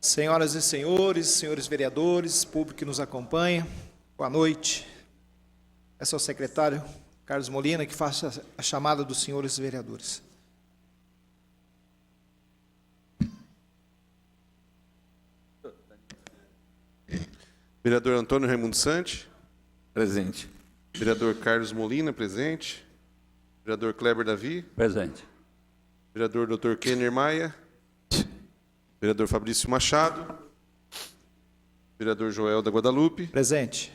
Senhoras e senhores, senhores vereadores, público que nos acompanha, boa noite. É o secretário Carlos Molina que faça a chamada dos senhores vereadores. Vereador Antônio Raimundo Santi. Presente. Vereador Carlos Molina, presente. Vereador Kleber Davi. Presente. Vereador Dr. Kenner Maia. Vereador Fabrício Machado. Vereador Joel da Guadalupe. Presente.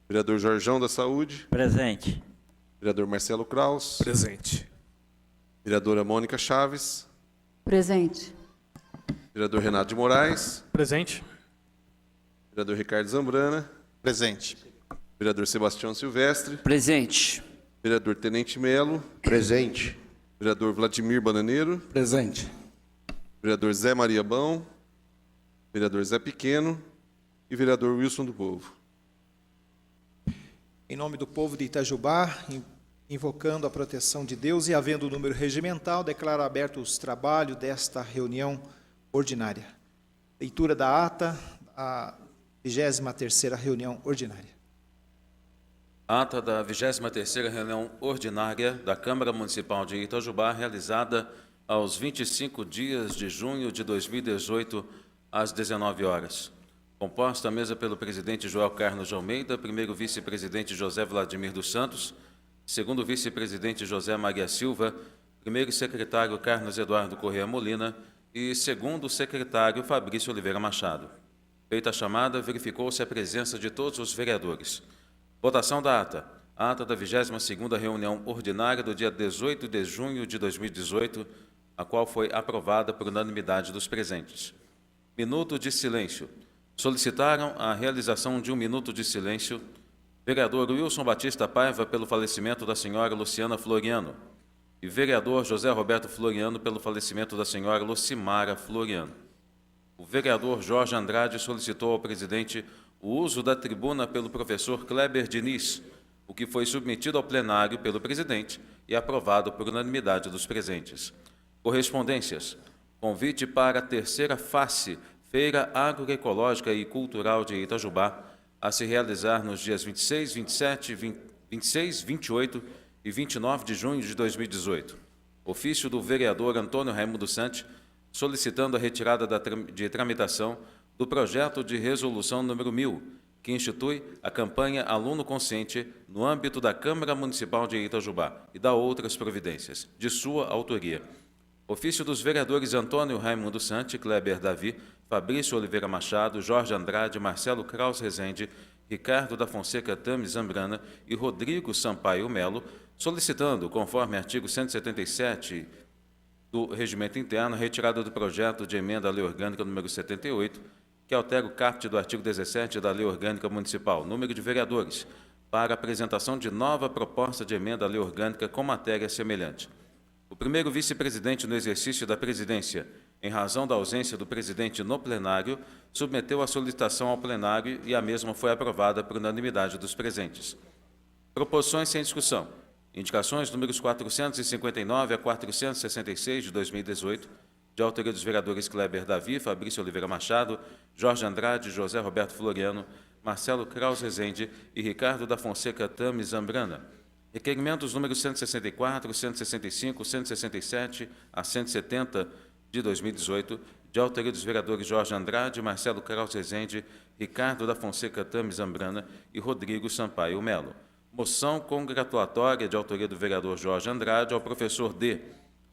Vereador Jorjão da Saúde. Presente. Vereador Marcelo Kraus. Presente. Vereadora Mônica Chaves. Presente. Vereador Renato de Moraes. Presente. Vereador Ricardo Zambrana. Presente. Vereador Sebastião Silvestre. Presente. Vereador Tenente Melo. Presente. Vereador Vladimir Bananeiro. Presente. Vereador Zé Maria Bão. Vereador Zé Pequeno. E vereador Wilson do Povo. Em nome do povo de Itajubá, invocando a proteção de Deus e havendo o número regimental, declaro aberto os trabalhos desta reunião ordinária. Leitura da ata, a 23ª reunião ordinária. Ata da 23ª reunião ordinária da Câmara Municipal de Itajubá, realizada aos 25 dias de junho de 2018, às 19 horas. Composta a mesa pelo presidente Joel Carlos de Almeida, primeiro vice-presidente José Vladimir dos Santos, segundo vice-presidente José Maria Silva, primeiro secretário Carlos Eduardo Corrêa Molina e segundo secretário Fabrício Oliveira Machado. Feita a chamada, verificou-se a presença de todos os vereadores. Votação da ata. A ata da 22ª reunião ordinária do dia 18 de junho de 2018, a qual foi aprovada por unanimidade dos presentes. Minuto de silêncio. Solicitaram a realização de um minuto de silêncio vereador Wilson Batista Paiva pelo falecimento da senhora Luciana Floriano e vereador José Roberto Floriano pelo falecimento da senhora Lucimara Floriano. O vereador Jorge Andrade solicitou ao presidente o uso da tribuna pelo professor Kleber Diniz, o que foi submetido ao plenário pelo presidente e aprovado por unanimidade dos presentes. Correspondências. Convite para a terceira face, Feira Agroecológica e Cultural de Itajubá, a se realizar nos dias 26, 28 e 29 de junho de 2018. Ofício do vereador Antônio Raimundo Santi, solicitando a retirada de tramitação do projeto de resolução número 1000, que institui a campanha Aluno Consciente no âmbito da Câmara Municipal de Itajubá e da outras providências, de sua autoria. Ofício dos vereadores Antônio Raimundo Santi, Kleber Davi, Fabrício Oliveira Machado, Jorge Andrade, Marcelo Kraus Rezende, Ricardo da Fonseca Tami Zambrana e Rodrigo Sampaio Melo, solicitando, conforme artigo 177 do Regimento Interno, a retirada do projeto de emenda à Lei Orgânica número 78, que altera o caput do artigo 17 da Lei Orgânica Municipal, número de vereadores, para apresentação de nova proposta de emenda à Lei Orgânica com matéria semelhante. O primeiro vice-presidente no exercício da presidência, em razão da ausência do presidente no plenário, submeteu a solicitação ao plenário e a mesma foi aprovada por unanimidade dos presentes. Proposições sem discussão. Indicações números 459 a 466 de 2018, de autoria dos vereadores Kleber Davi, Fabrício Oliveira Machado, Jorge Andrade, José Roberto Floriano, Marcelo Kraus Rezende e Ricardo da Fonseca Tami Zambrana. Requerimentos números 164, 165, 167 a 170 de 2018, de autoria dos vereadores Jorge Andrade, Marcelo Kraus Rezende, Ricardo da Fonseca Tami Zambrana e Rodrigo Sampaio Melo. Moção congratulatória de autoria do vereador Jorge Andrade ao professor D.,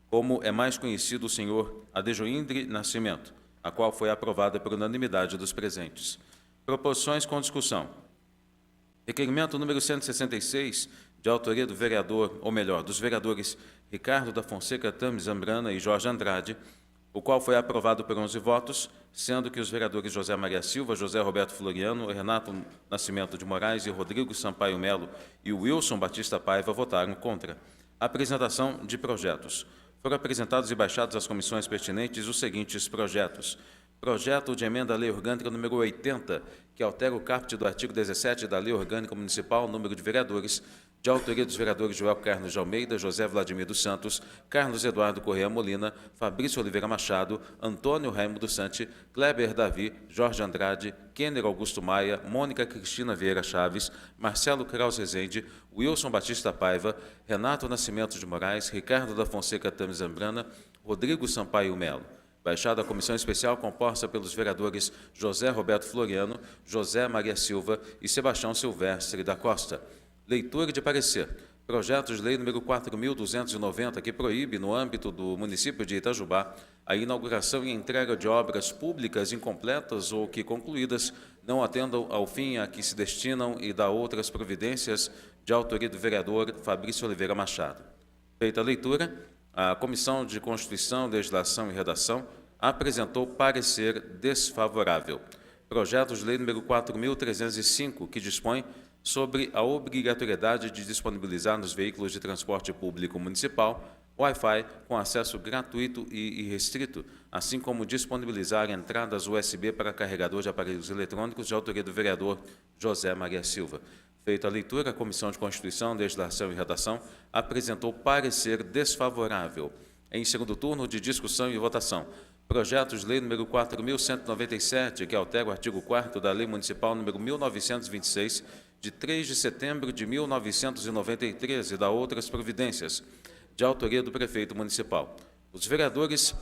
como é mais conhecido o senhor Adejoindre Nascimento, a qual foi aprovada por unanimidade dos presentes. Proposições com discussão. Requerimento número 166, de autoria do vereador, ou melhor, dos vereadores Ricardo da Fonseca Tami Zambrana e Jorge Andrade, o qual foi aprovado por 11 votos, sendo que os vereadores José Maria Silva, José Roberto Floriano, Renato Nascimento de Moraes e Rodrigo Sampaio Melo e Wilson Batista Paiva votaram contra. Apresentação de projetos. Foram apresentados e baixados às comissões pertinentes os seguintes projetos. Projeto de emenda à Lei Orgânica número 80, que altera o caput do artigo 17 da Lei Orgânica Municipal, número de vereadores, de autoria dos vereadores Joel Carlos de Almeida, José Vladimir dos Santos, Carlos Eduardo Corrêa Molina, Fabrício Oliveira Machado, Antônio Raimundo Santi, Kleber Davi, Jorge Andrade, Kenner Augusto Maia, Mônica Cristina Vieira Chaves, Marcelo Kraus Rezende, Wilson Batista Paiva, Renato Nascimento de Moraes, Ricardo da Fonseca Tami Zambrana, Rodrigo Sampaio Melo. Baixada a comissão especial composta pelos vereadores José Roberto Floriano, José Maria Silva e Sebastião Silvestre da Costa. Leitura de parecer. Projeto de lei número 4.290, que proíbe, no âmbito do município de Itajubá, a inauguração e entrega de obras públicas incompletas ou que, concluídas, não atendam ao fim a que se destinam e dá outras providências, de autoria do vereador Fabrício Oliveira Machado. Feita a leitura, a Comissão de Constituição, Legislação e Redação apresentou parecer desfavorável. Projeto de lei número 4.305, que dispõe sobre a obrigatoriedade de disponibilizar nos veículos de transporte público municipal Wi-Fi com acesso gratuito e irrestrito, assim como disponibilizar entradas USB para carregador de aparelhos eletrônicos, de autoria do vereador José Maria Silva. Feita a leitura, a Comissão de Constituição, Legislação e Redação apresentou parecer desfavorável. Em segundo turno de discussão e votação, projeto de lei número 4.197, que altera o artigo 4º da Lei Municipal número 1926, de 3 de setembro de 1993 e dá outras providências, de autoria do prefeito municipal. Os vereadores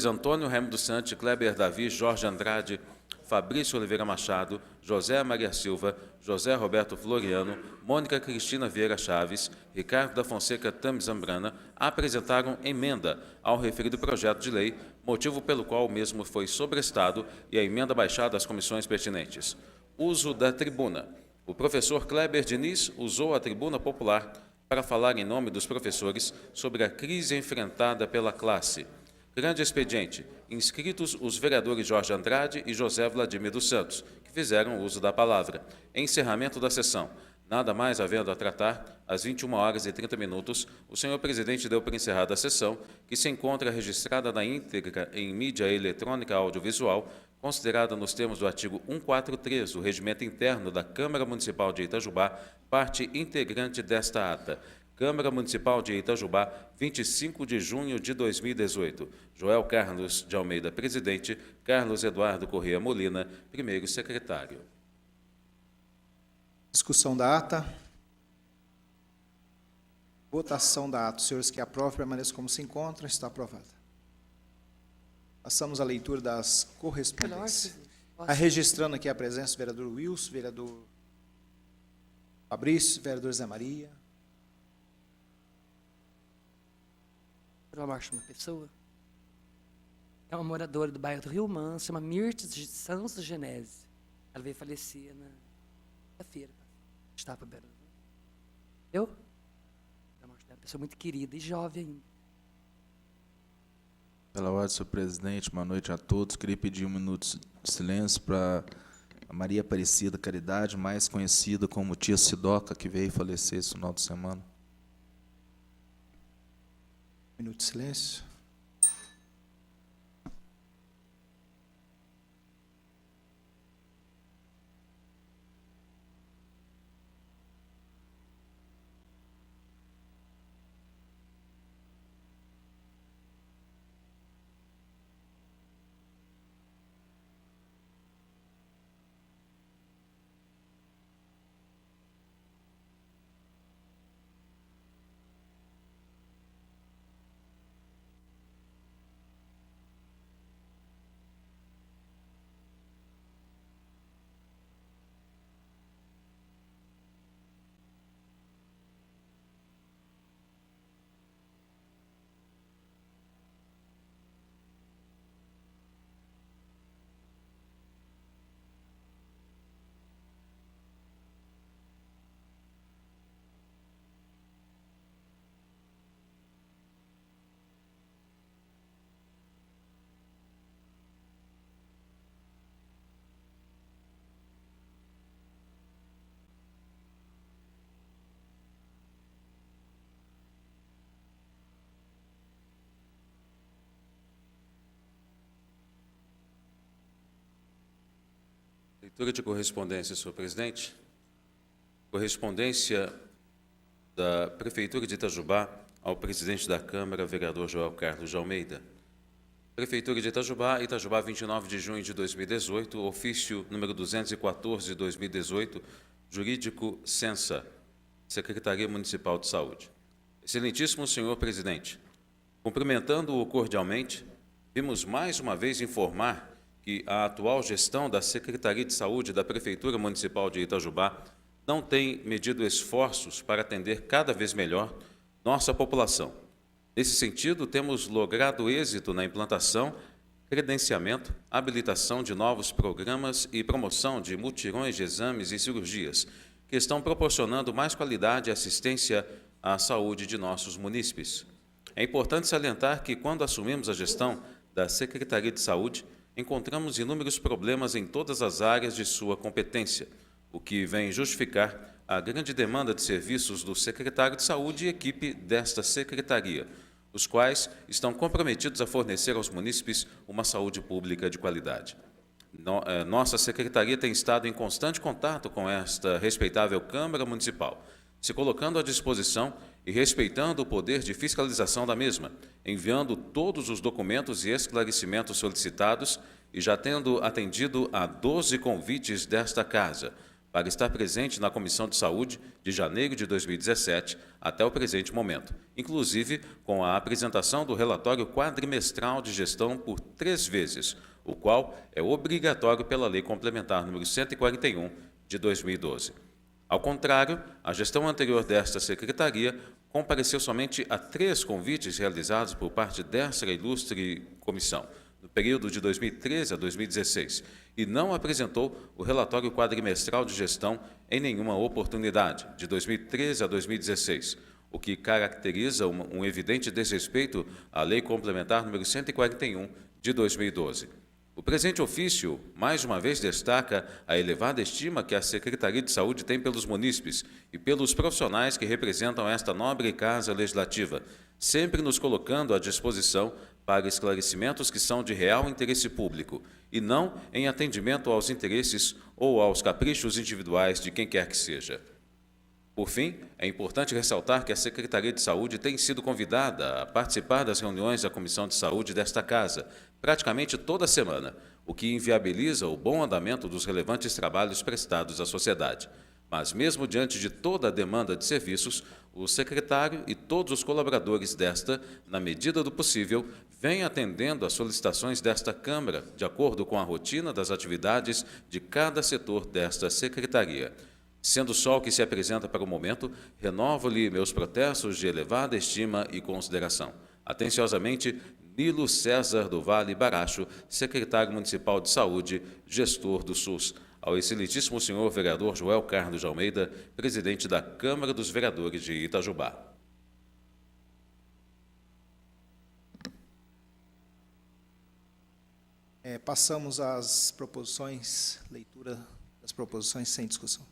Antônio Raimundo Santi, Kleber Davi, Jorge Andrade, Fabrício Oliveira Machado, José Maria Silva, José Roberto Floriano, Mônica Cristina Vieira Chaves, Ricardo da Fonseca Tami Zambrana apresentaram emenda ao referido projeto de lei, motivo pelo qual o mesmo foi sobrestado e a emenda baixada às comissões pertinentes. Uso da tribuna. O professor Kleber Diniz usou a tribuna popular para falar em nome dos professores sobre a crise enfrentada pela classe. Grande expediente. Inscritos os vereadores Jorge Andrade e José Vladimir dos Santos, que fizeram uso da palavra. Encerramento da sessão. Nada mais havendo a tratar, às 21h30, o senhor presidente deu por encerrada a sessão, que se encontra registrada na íntegra em mídia eletrônica audiovisual, considerada nos termos do artigo 143 do Regimento Interno da Câmara Municipal de Itajubá, parte integrante desta ata. Câmara Municipal de Itajubá, 25 de junho de 2018. Joel Carlos de Almeida, presidente. Carlos Eduardo Corrêa Molina, primeiro secretário. Discussão da ata. Votação da ata. Os senhores que aprovam, permaneçam como se encontram. Está aprovada. Passamos à leitura das correspondências. Registrando aqui a presença do vereador Wilson, vereador Fabrício, vereador Zé Maria. Eu acho uma pessoa. É uma moradora do bairro do Rio Manso, chama Mirtes de Santos Genese. Ela veio falecer na quinta-feira. Estava para Belo. Eu? É uma pessoa muito querida e jovem ainda. Pela ordem, senhor presidente, boa noite a todos. Queria pedir 1 minuto de silêncio para a Maria Aparecida Caridade, mais conhecida como Tia Sidoca, que veio falecer esse final de semana. Minuto de silêncio. Leitura de correspondência, senhor presidente. Correspondência da Prefeitura de Itajubá ao presidente da Câmara, vereador Joel Carlos de Almeida. Prefeitura de Itajubá, Itajubá, 29 de junho de 2018, ofício número 214 de 2018, jurídico Censa, Secretaria Municipal de Saúde. Excelentíssimo senhor presidente, cumprimentando-o cordialmente, vimos mais uma vez informar que a atual gestão da Secretaria de Saúde da Prefeitura Municipal de Itajubá não tem medido esforços para atender cada vez melhor nossa população. Nesse sentido, temos logrado êxito na implantação, credenciamento, habilitação de novos programas e promoção de mutirões de exames e cirurgias, que estão proporcionando mais qualidade e assistência à saúde de nossos munícipes. É importante salientar que, quando assumimos a gestão da Secretaria de Saúde, encontramos inúmeros problemas em todas as áreas de sua competência, o que vem justificar a grande demanda de serviços do secretário de Saúde e equipe desta secretaria, os quais estão comprometidos a fornecer aos munícipes uma saúde pública de qualidade. Nossa secretaria tem estado em constante contato com esta respeitável Câmara Municipal, se colocando à disposição e respeitando o poder de fiscalização da mesma, enviando todos os documentos e esclarecimentos solicitados e já tendo atendido a 12 convites desta Casa para estar presente na Comissão de Saúde de janeiro de 2017 até o presente momento, inclusive com a apresentação do relatório quadrimestral de gestão por 3 vezes, o qual é obrigatório pela Lei Complementar número 141 de 2012. Ao contrário, a gestão anterior desta secretaria compareceu somente a 3 convites realizados por parte desta ilustre comissão, no período de 2013 a 2016, e não apresentou o relatório quadrimestral de gestão em nenhuma oportunidade, de 2013 a 2016, o que caracteriza um evidente desrespeito à Lei Complementar número 141 de 2012. O presente ofício, mais uma vez, destaca a elevada estima que a Secretaria de Saúde tem pelos munícipes e pelos profissionais que representam esta nobre Casa Legislativa, sempre nos colocando à disposição para esclarecimentos que são de real interesse público e não em atendimento aos interesses ou aos caprichos individuais de quem quer que seja. Por fim, é importante ressaltar que a Secretaria de Saúde tem sido convidada a participar das reuniões da Comissão de Saúde desta Casa, praticamente toda semana, o que inviabiliza o bom andamento dos relevantes trabalhos prestados à sociedade. Mas, mesmo diante de toda a demanda de serviços, o secretário e todos os colaboradores desta, na medida do possível, vêm atendendo às solicitações desta Câmara, de acordo com a rotina das atividades de cada setor desta secretaria. Sendo só o que se apresenta para o momento, renovo-lhe meus protestos de elevada estima e consideração. Atenciosamente, Nilo César do Vale Baracho, secretário municipal de Saúde, gestor do SUS. Ao excelentíssimo senhor vereador Joel Carlos de Almeida, presidente da Câmara dos Vereadores de Itajubá. Passamos às proposições, leitura das proposições sem discussão.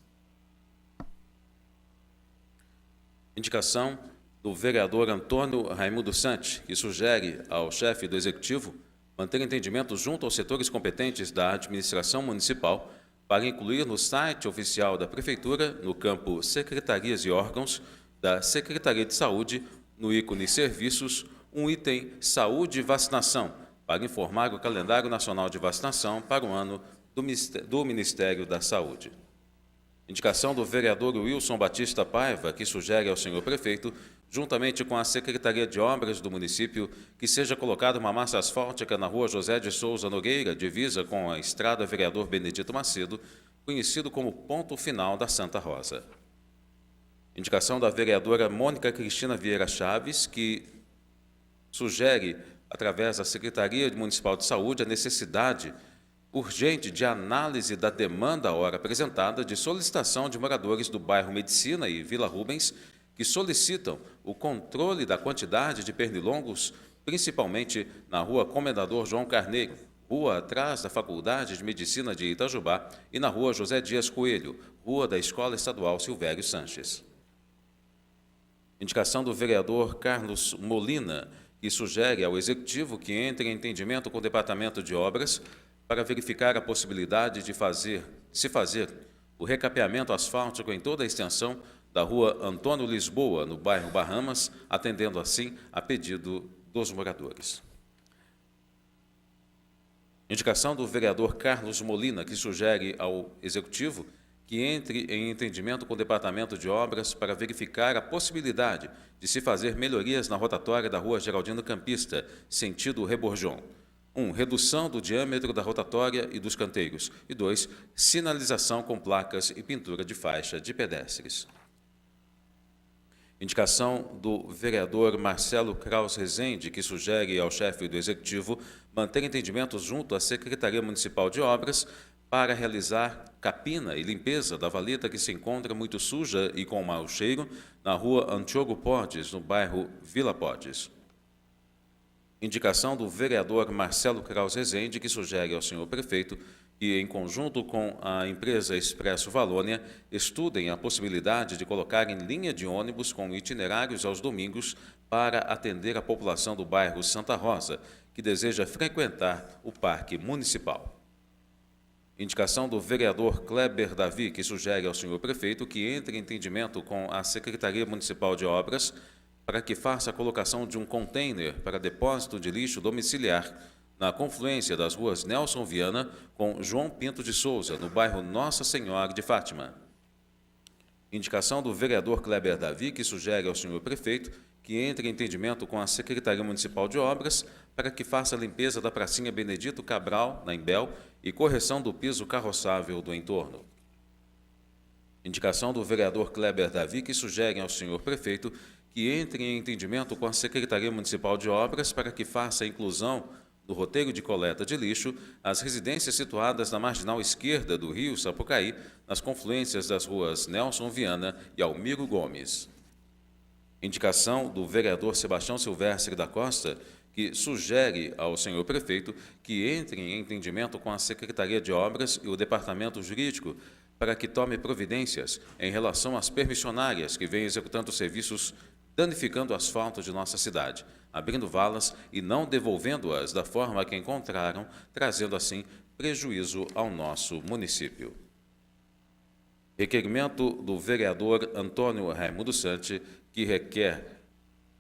Indicação do vereador Antônio Raimundo Santi, que sugere ao chefe do Executivo manter entendimento junto aos setores competentes da administração municipal para incluir no site oficial da Prefeitura, no campo Secretarias e Órgãos da Secretaria de Saúde, no ícone Serviços, um item Saúde e Vacinação, para informar o calendário nacional de vacinação para o ano do Ministério da Saúde. Indicação do vereador Wilson Batista Paiva, que sugere ao senhor prefeito, juntamente com a Secretaria de Obras do município, que seja colocada uma massa asfáltica na rua José de Souza Nogueira, divisa com a estrada Vereador Benedito Macedo, conhecido como ponto final da Santa Rosa. Indicação da vereadora Mônica Cristina Vieira Chaves, que sugere, através da Secretaria Municipal de Saúde, a necessidade urgente de análise da demanda à hora apresentada de solicitação de moradores do bairro Medicina e Vila Rubens que solicitam o controle da quantidade de pernilongos, principalmente na rua Comendador João Carneiro, rua atrás da Faculdade de Medicina de Itajubá, e na rua José Dias Coelho, rua da Escola Estadual Silvério Sanches. Indicação do vereador Carlos Molina, que sugere ao Executivo que entre em entendimento com o Departamento de Obras para verificar a possibilidade de se fazer o recapeamento asfáltico em toda a extensão da rua Antônio Lisboa, no bairro Bahamas, atendendo assim a pedido dos moradores. Indicação do vereador Carlos Molina, que sugere ao Executivo que entre em entendimento com o Departamento de Obras para verificar a possibilidade de se fazer melhorias na rotatória da rua Geraldino Campista, sentido Reborjon. 1. Redução do diâmetro da rotatória e dos canteiros. E 2. Sinalização com placas e pintura de faixa de pedestres. Indicação do vereador Marcelo Kraus Rezende, que sugere ao chefe do Executivo manter entendimentos junto à Secretaria Municipal de Obras para realizar capina e limpeza da valeta que se encontra muito suja e com mau cheiro na rua Antiogo Podes, no bairro Vila Podes. Indicação do vereador Marcelo Kraus Rezende, que sugere ao senhor prefeito que, em conjunto com a empresa Expresso Valônia, estudem a possibilidade de colocar em linha de ônibus com itinerários aos domingos para atender a população do bairro Santa Rosa, que deseja frequentar o Parque Municipal. Indicação do vereador Kleber Davi, que sugere ao senhor prefeito que entre em entendimento com a Secretaria Municipal de Obras para que faça a colocação de um container para depósito de lixo domiciliar na confluência das ruas Nelson Viana com João Pinto de Souza, no bairro Nossa Senhora de Fátima. Indicação do vereador Kleber Davi, que sugere ao senhor prefeito que entre em entendimento com a Secretaria Municipal de Obras para que faça a limpeza da pracinha Benedito Cabral, na Imbel, e correção do piso carroçável do entorno. Indicação do vereador Kleber Davi, que sugere ao senhor prefeito que entre em entendimento com a Secretaria Municipal de Obras para que faça a inclusão no roteiro de coleta de lixo as residências situadas na marginal esquerda do rio Sapucaí, nas confluências das ruas Nelson Viana e Almiro Gomes. Indicação do vereador Sebastião Silvestre da Costa, que sugere ao senhor prefeito que entre em entendimento com a Secretaria de Obras e o Departamento Jurídico para que tome providências em relação às permissionárias que vêm executando serviços danificando o asfalto de nossa cidade, abrindo valas e não devolvendo-as da forma que encontraram, trazendo assim prejuízo ao nosso município. Requerimento do vereador Antônio Raimundo Sante, que requer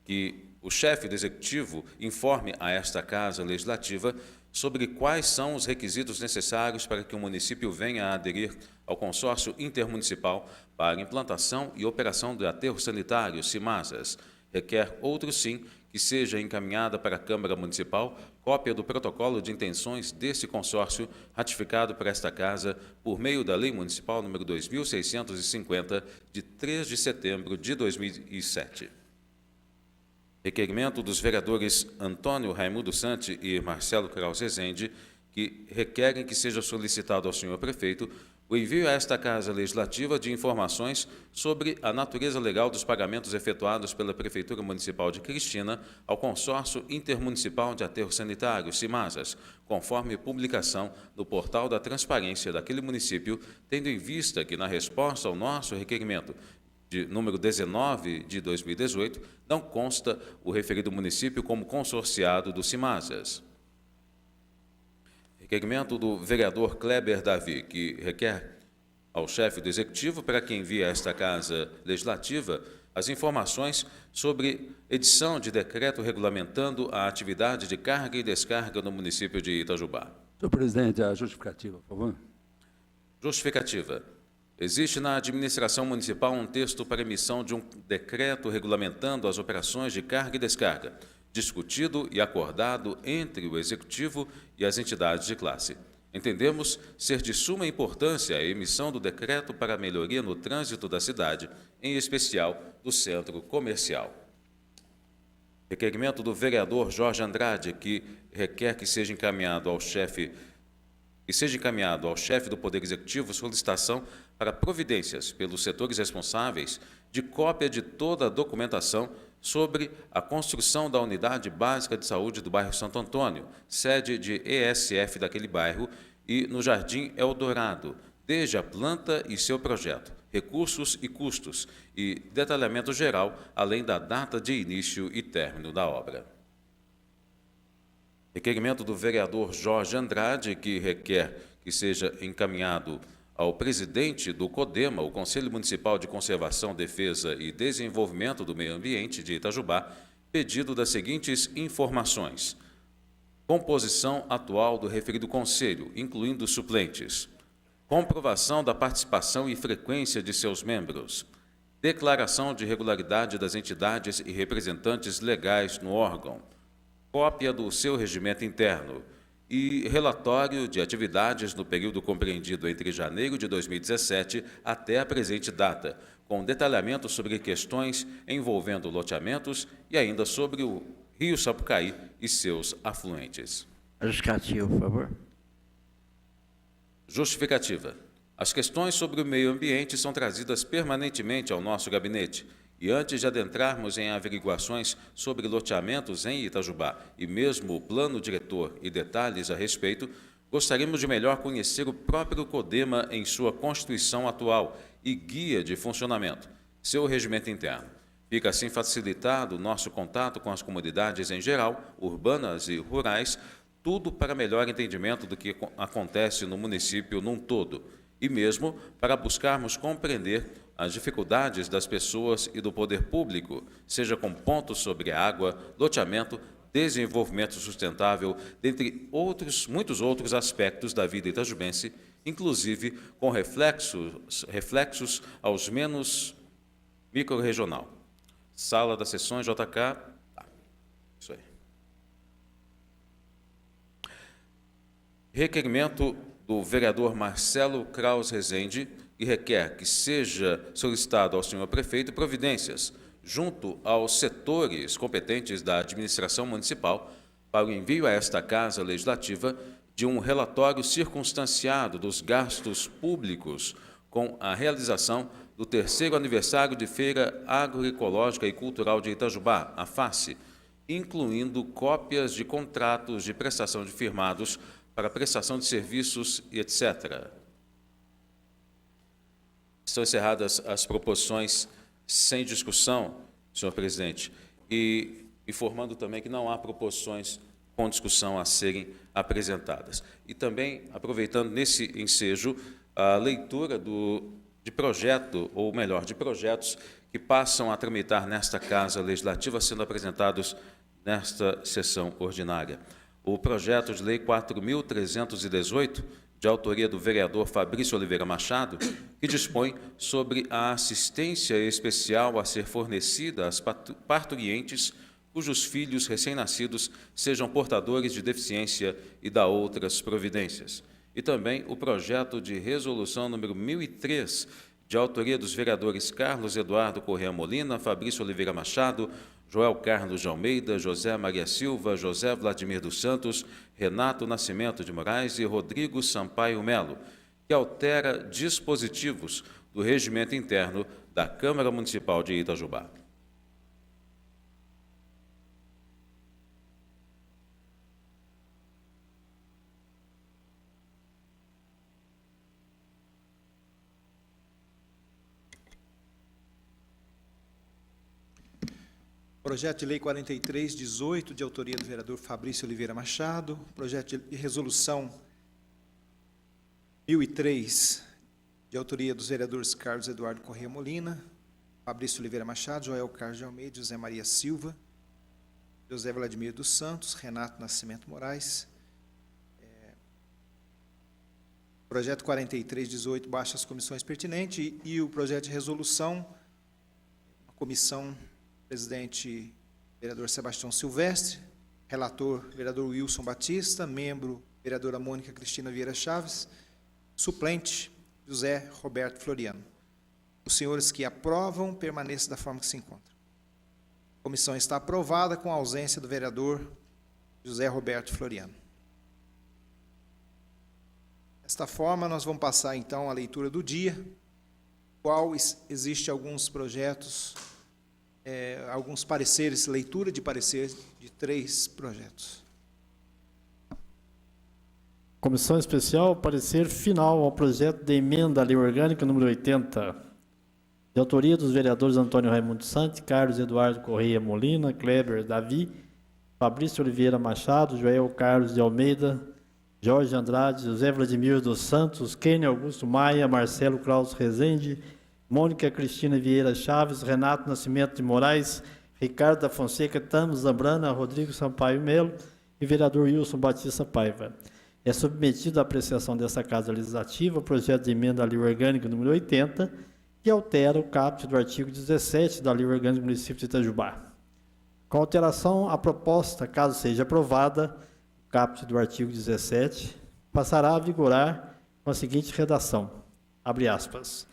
que o chefe do Executivo informe a esta Casa Legislativa sobre quais são os requisitos necessários para que o município venha a aderir ao consórcio intermunicipal para implantação e operação de aterro sanitário, CIMASAS. Requer, outro sim, que seja encaminhada para a Câmara Municipal cópia do protocolo de intenções desse consórcio ratificado por esta Casa por meio da Lei Municipal número 2.650, de 3 de setembro de 2007. Requerimento dos vereadores Antônio Raimundo Sante e Marcelo Kraus Rezende, que requerem que seja solicitado ao senhor prefeito o envio a esta Casa Legislativa de informações sobre a natureza legal dos pagamentos efetuados pela Prefeitura Municipal de Cristina ao Consórcio Intermunicipal de Aterro Sanitário, CIMASAS, conforme publicação no Portal da Transparência daquele município, tendo em vista que, na resposta ao nosso requerimento de número 19 de 2018, não consta o referido município como consorciado do CIMASAS. Requerimento do vereador Kleber Davi, que requer ao chefe do Executivo para que envie a esta Casa Legislativa as informações sobre edição de decreto regulamentando a atividade de carga e descarga no município de Itajubá. Senhor presidente, a justificativa, por favor. Justificativa. Existe na administração municipal um texto para emissão de um decreto regulamentando as operações de carga e descarga, discutido e acordado entre o Executivo e as entidades de classe. Entendemos ser de suma importância a emissão do decreto para a melhoria no trânsito da cidade, em especial do centro comercial. Requerimento do vereador Jorge Andrade, que requer que seja encaminhado ao chefe do Poder Executivo solicitação para providências pelos setores responsáveis de cópia de toda a documentação sobre a construção da Unidade Básica de Saúde do bairro Santo Antônio, sede de ESF daquele bairro, e no Jardim Eldorado, desde a planta e seu projeto, recursos e custos, e detalhamento geral, além da data de início e término da obra. Requerimento do vereador Jorge Andrade, que requer que seja encaminhado ao presidente do CODEMA, o Conselho Municipal de Conservação, Defesa e Desenvolvimento do Meio Ambiente de Itajubá, pedido das seguintes informações: composição atual do referido conselho, incluindo suplentes, comprovação da participação e frequência de seus membros, declaração de regularidade das entidades e representantes legais no órgão, cópia do seu regimento interno e relatório de atividades no período compreendido entre janeiro de 2017 até a presente data, com detalhamento sobre questões envolvendo loteamentos e ainda sobre o Rio Sapucaí e seus afluentes. Justificativa, por favor. Justificativa. As questões sobre o meio ambiente são trazidas permanentemente ao nosso gabinete e antes de adentrarmos em averiguações sobre loteamentos em Itajubá e mesmo o plano diretor e detalhes a respeito, gostaríamos de melhor conhecer o próprio CODEMA em sua constituição atual e guia de funcionamento, seu regimento interno. Fica assim facilitado o nosso contato com as comunidades em geral, urbanas e rurais, tudo para melhor entendimento do que acontece no município num todo, e mesmo para buscarmos compreender as dificuldades das pessoas e do poder público, seja com pontos sobre água, loteamento, desenvolvimento sustentável, dentre muitos outros aspectos da vida itajubense, inclusive com reflexos aos menos microrregional. Sala das sessões, JK. Isso aí. Requerimento do vereador Marcelo Kraus Rezende, que requer que seja solicitado ao senhor prefeito providências, junto aos setores competentes da administração municipal, para o envio a esta Casa Legislativa de um relatório circunstanciado dos gastos públicos com a realização do 3º aniversário de Feira Agroecológica e Cultural de Itajubá, a FACE, incluindo cópias de contratos de prestação de firmados para prestação de serviços e etc. Estão encerradas as proposições sem discussão, senhor presidente, e informando também que não há proposições com discussão a serem apresentadas. E também, aproveitando nesse ensejo, a leitura de projeto, ou melhor, de projetos que passam a tramitar nesta Casa Legislativa, sendo apresentados nesta sessão ordinária. O projeto de lei 4.318, de autoria do vereador Fabrício Oliveira Machado, que dispõe sobre a assistência especial a ser fornecida às parturientes cujos filhos recém-nascidos sejam portadores de deficiência e da outras providências. E também o projeto de resolução número 1003, de autoria dos vereadores Carlos Eduardo Corrêa Molina, Fabrício Oliveira Machado, Joel Carlos de Almeida, José Maria Silva, José Vladimir dos Santos, Renato Nascimento de Moraes e Rodrigo Sampaio Melo, que altera dispositivos do regimento interno da Câmara Municipal de Itajubá. Projeto de Lei 4318, de autoria do vereador Fabrício Oliveira Machado. Projeto de Resolução 1003, de autoria dos vereadores Carlos Eduardo Corrêa Molina, Fabrício Oliveira Machado, Joel Carlos de Almeida, José Maria Silva, José Vladimir dos Santos, Renato Nascimento Moraes. Projeto 4318 baixa as comissões pertinentes e o projeto de resolução, a comissão presidente, vereador Sebastião Silvestre, relator, vereador Wilson Batista, membro, vereadora Mônica Cristina Vieira Chaves, suplente, José Roberto Floriano. Os senhores que aprovam, permaneçam da forma que se encontra. A comissão está aprovada com a ausência do vereador José Roberto Floriano. Desta forma, nós vamos passar, então, à leitura do dia, qual existe alguns projetos, alguns pareceres, leitura de parecer de 3 projetos. Comissão Especial, parecer final ao projeto de emenda à Lei Orgânica número 80, de autoria dos vereadores Antônio Raimundo Santos, Carlos Eduardo Corrêa Molina, Kleber Davi, Fabrício Oliveira Machado, Joel Carlos de Almeida, Jorge Andrade, José Vladimir dos Santos, Kenny Augusto Maia, Marcelo Klaus Rezende, Mônica Cristina Vieira Chaves, Renato Nascimento de Moraes, Ricardo da Fonseca, Tamos Zambrana, Rodrigo Sampaio Melo e vereador Wilson Batista Paiva. É submetido à apreciação desta Casa Legislativa o projeto de emenda à Lei Orgânica número 80, que altera o caput do artigo 17 da Lei Orgânica do município de Itajubá. Com alteração, a proposta, caso seja aprovada, o caput do artigo 17 passará a vigorar com a seguinte redação, abre aspas,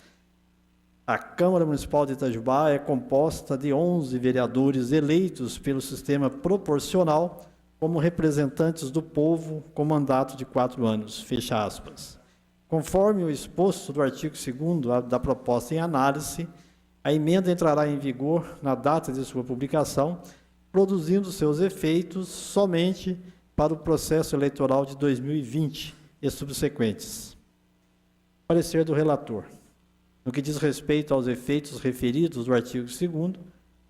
a Câmara Municipal de Itajubá é composta de 11 vereadores eleitos pelo sistema proporcional como representantes do povo com mandato de 4 anos, fecha aspas. Conforme o exposto do artigo 2º da proposta em análise, a emenda entrará em vigor na data de sua publicação, produzindo seus efeitos somente para o processo eleitoral de 2020 e subsequentes. Parecer do relator. No que diz respeito aos efeitos referidos do artigo 2º,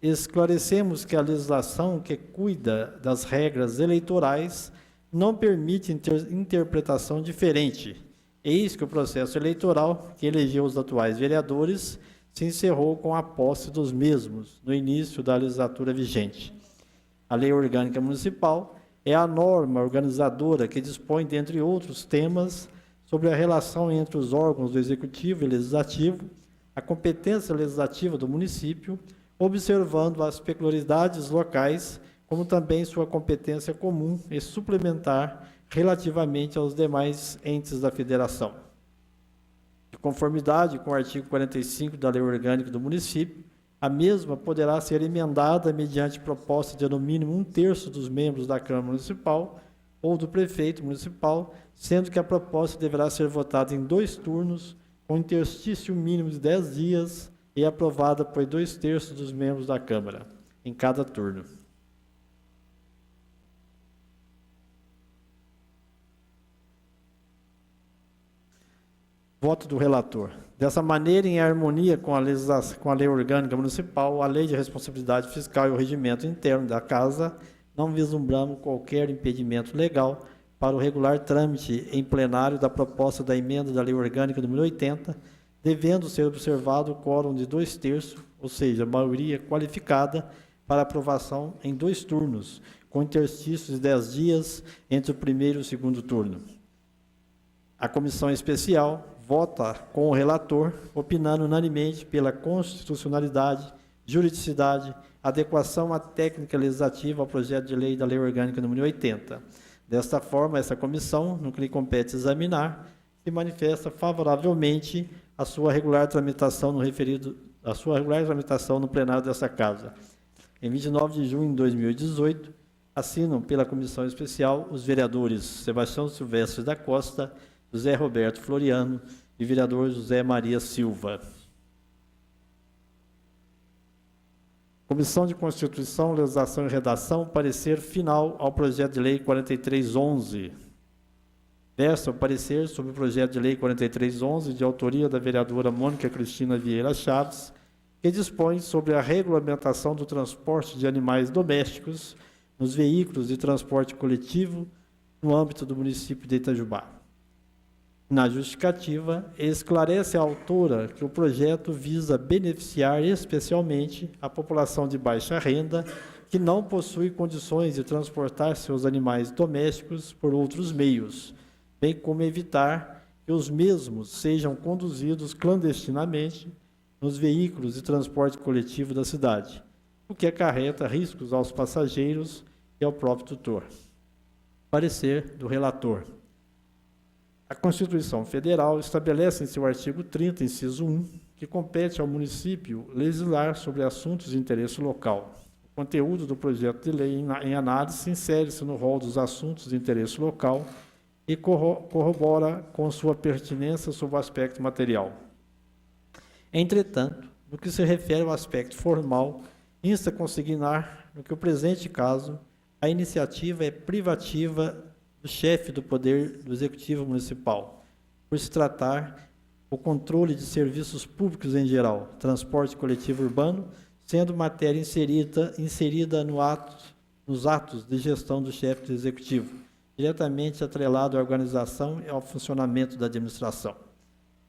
esclarecemos que a legislação que cuida das regras eleitorais não permite interpretação diferente. Eis que o processo eleitoral que elegeu os atuais vereadores se encerrou com a posse dos mesmos no início da legislatura vigente. A Lei Orgânica Municipal é a norma organizadora que dispõe, dentre outros temas, sobre a relação entre os órgãos do Executivo e Legislativo, a competência legislativa do município, observando as peculiaridades locais, como também sua competência comum e suplementar relativamente aos demais entes da Federação. De conformidade com o artigo 45 da Lei Orgânica do município, a mesma poderá ser emendada mediante proposta de no mínimo 1/3 dos membros da Câmara Municipal ou do prefeito municipal, sendo que a proposta deverá ser votada em 2 turnos, com interstício mínimo de 10 dias e aprovada por 2/3 dos membros da Câmara, em cada turno. Voto do relator. Dessa maneira, em harmonia com a Lei Orgânica Municipal, a Lei de Responsabilidade Fiscal e o regimento interno da Casa, não vislumbramos qualquer impedimento legal para o regular trâmite em plenário da proposta da emenda da Lei Orgânica número 80, devendo ser observado o quórum de 2/3, ou seja, maioria qualificada, para aprovação em 2 turnos, com interstícios de 10 dias entre o primeiro e o segundo turno. A comissão especial vota com o relator, opinando unanimemente pela constitucionalidade, juridicidade, adequação à técnica legislativa ao projeto de lei da Lei Orgânica número 80. Desta forma, essa comissão, no que lhe compete examinar, se manifesta favoravelmente à sua regular tramitação no plenário desta Casa. Em 29 de junho de 2018, assinam pela comissão especial os vereadores Sebastião Silvestre da Costa, José Roberto Floriano e vereador José Maria Silva. Comissão de Constituição, Legislação e Redação, parecer final ao projeto de lei 4311. Versa o parecer sobre o projeto de lei 4311, de autoria da vereadora Mônica Cristina Vieira Chaves, que dispõe sobre a regulamentação do transporte de animais domésticos nos veículos de transporte coletivo no âmbito do município de Itajubá. Na justificativa, esclarece a autora que o projeto visa beneficiar especialmente a população de baixa renda que não possui condições de transportar seus animais domésticos por outros meios, bem como evitar que os mesmos sejam conduzidos clandestinamente nos veículos de transporte coletivo da cidade, o que acarreta riscos aos passageiros e ao próprio tutor. Parecer do relator. A Constituição Federal estabelece em seu artigo 30, inciso 1, que compete ao município legislar sobre assuntos de interesse local. O conteúdo do projeto de lei em análise insere-se no rol dos assuntos de interesse local e corrobora com sua pertinência sob o aspecto material. Entretanto, no que se refere ao aspecto formal, insta consignar, no que o presente caso, a iniciativa é privativa do chefe do Poder do Executivo Municipal, por se tratar o controle de serviços públicos em geral, transporte coletivo urbano, sendo matéria inserida no nos atos de gestão do chefe do Executivo, diretamente atrelado à organização e ao funcionamento da administração.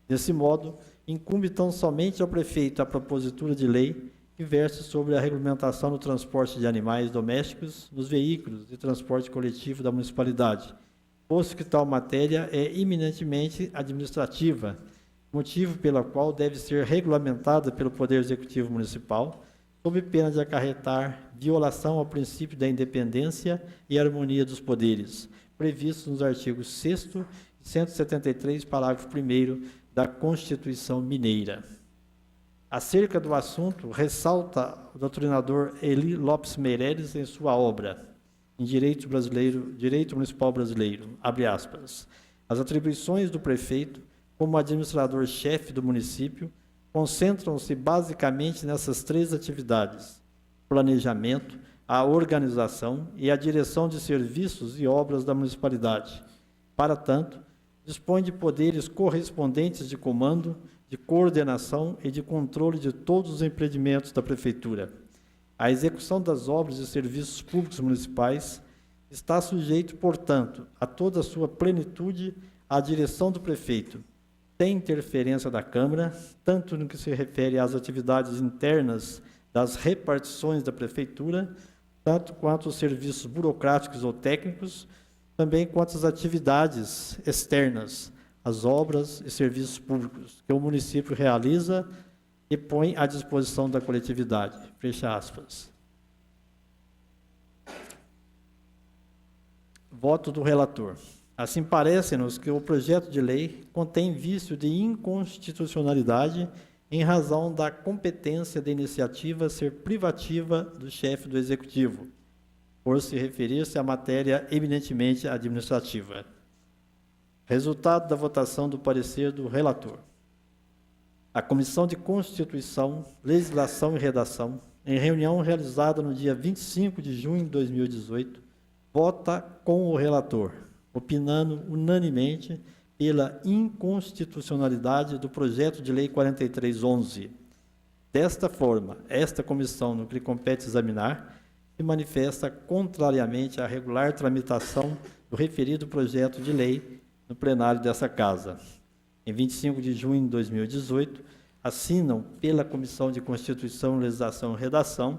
Desse modo, incumbe tão somente ao prefeito a propositura de lei que verse sobre a regulamentação do transporte de animais domésticos nos veículos de transporte coletivo da municipalidade, posto que tal matéria é eminentemente administrativa, motivo pelo qual deve ser regulamentada pelo Poder Executivo Municipal, sob pena de acarretar violação ao princípio da independência e harmonia dos poderes, previstos nos artigos 6º e 173, parágrafo 1º da Constituição Mineira. Acerca do assunto, ressalta o doutrinador Eli Lopes Meireles em sua obra, em Direito Municipal Brasileiro, abre aspas, as atribuições do prefeito, como administrador-chefe do município, concentram-se basicamente nessas três atividades: planejamento, a organização e a direção de serviços e obras da municipalidade. Para tanto, dispõe de poderes correspondentes de comando, de coordenação e de controle de todos os empreendimentos da Prefeitura. A execução das obras e serviços públicos municipais está sujeito, portanto, a toda a sua plenitude à direção do prefeito. Tem interferência da Câmara, tanto no que se refere às atividades internas das repartições da Prefeitura, tanto quanto os serviços burocráticos ou técnicos, também quanto as atividades externas, as obras e serviços públicos que o município realiza e põe à disposição da coletividade. Fecha aspas. Voto do relator. Assim, parece-nos que o projeto de lei contém vício de inconstitucionalidade em razão da competência da iniciativa ser privativa do chefe do Executivo, por se referir-se à matéria eminentemente administrativa. Resultado da votação do parecer do relator. A Comissão de Constituição, Legislação e Redação, em reunião realizada no dia 25 de junho de 2018, vota com o relator, opinando unanimemente pela inconstitucionalidade do projeto de lei 4311. Desta forma, esta comissão, no que lhe compete examinar, se manifesta contrariamente à regular tramitação do referido projeto de lei no plenário dessa Casa. Em 25 de junho de 2018, assinam pela Comissão de Constituição, Legislação e Redação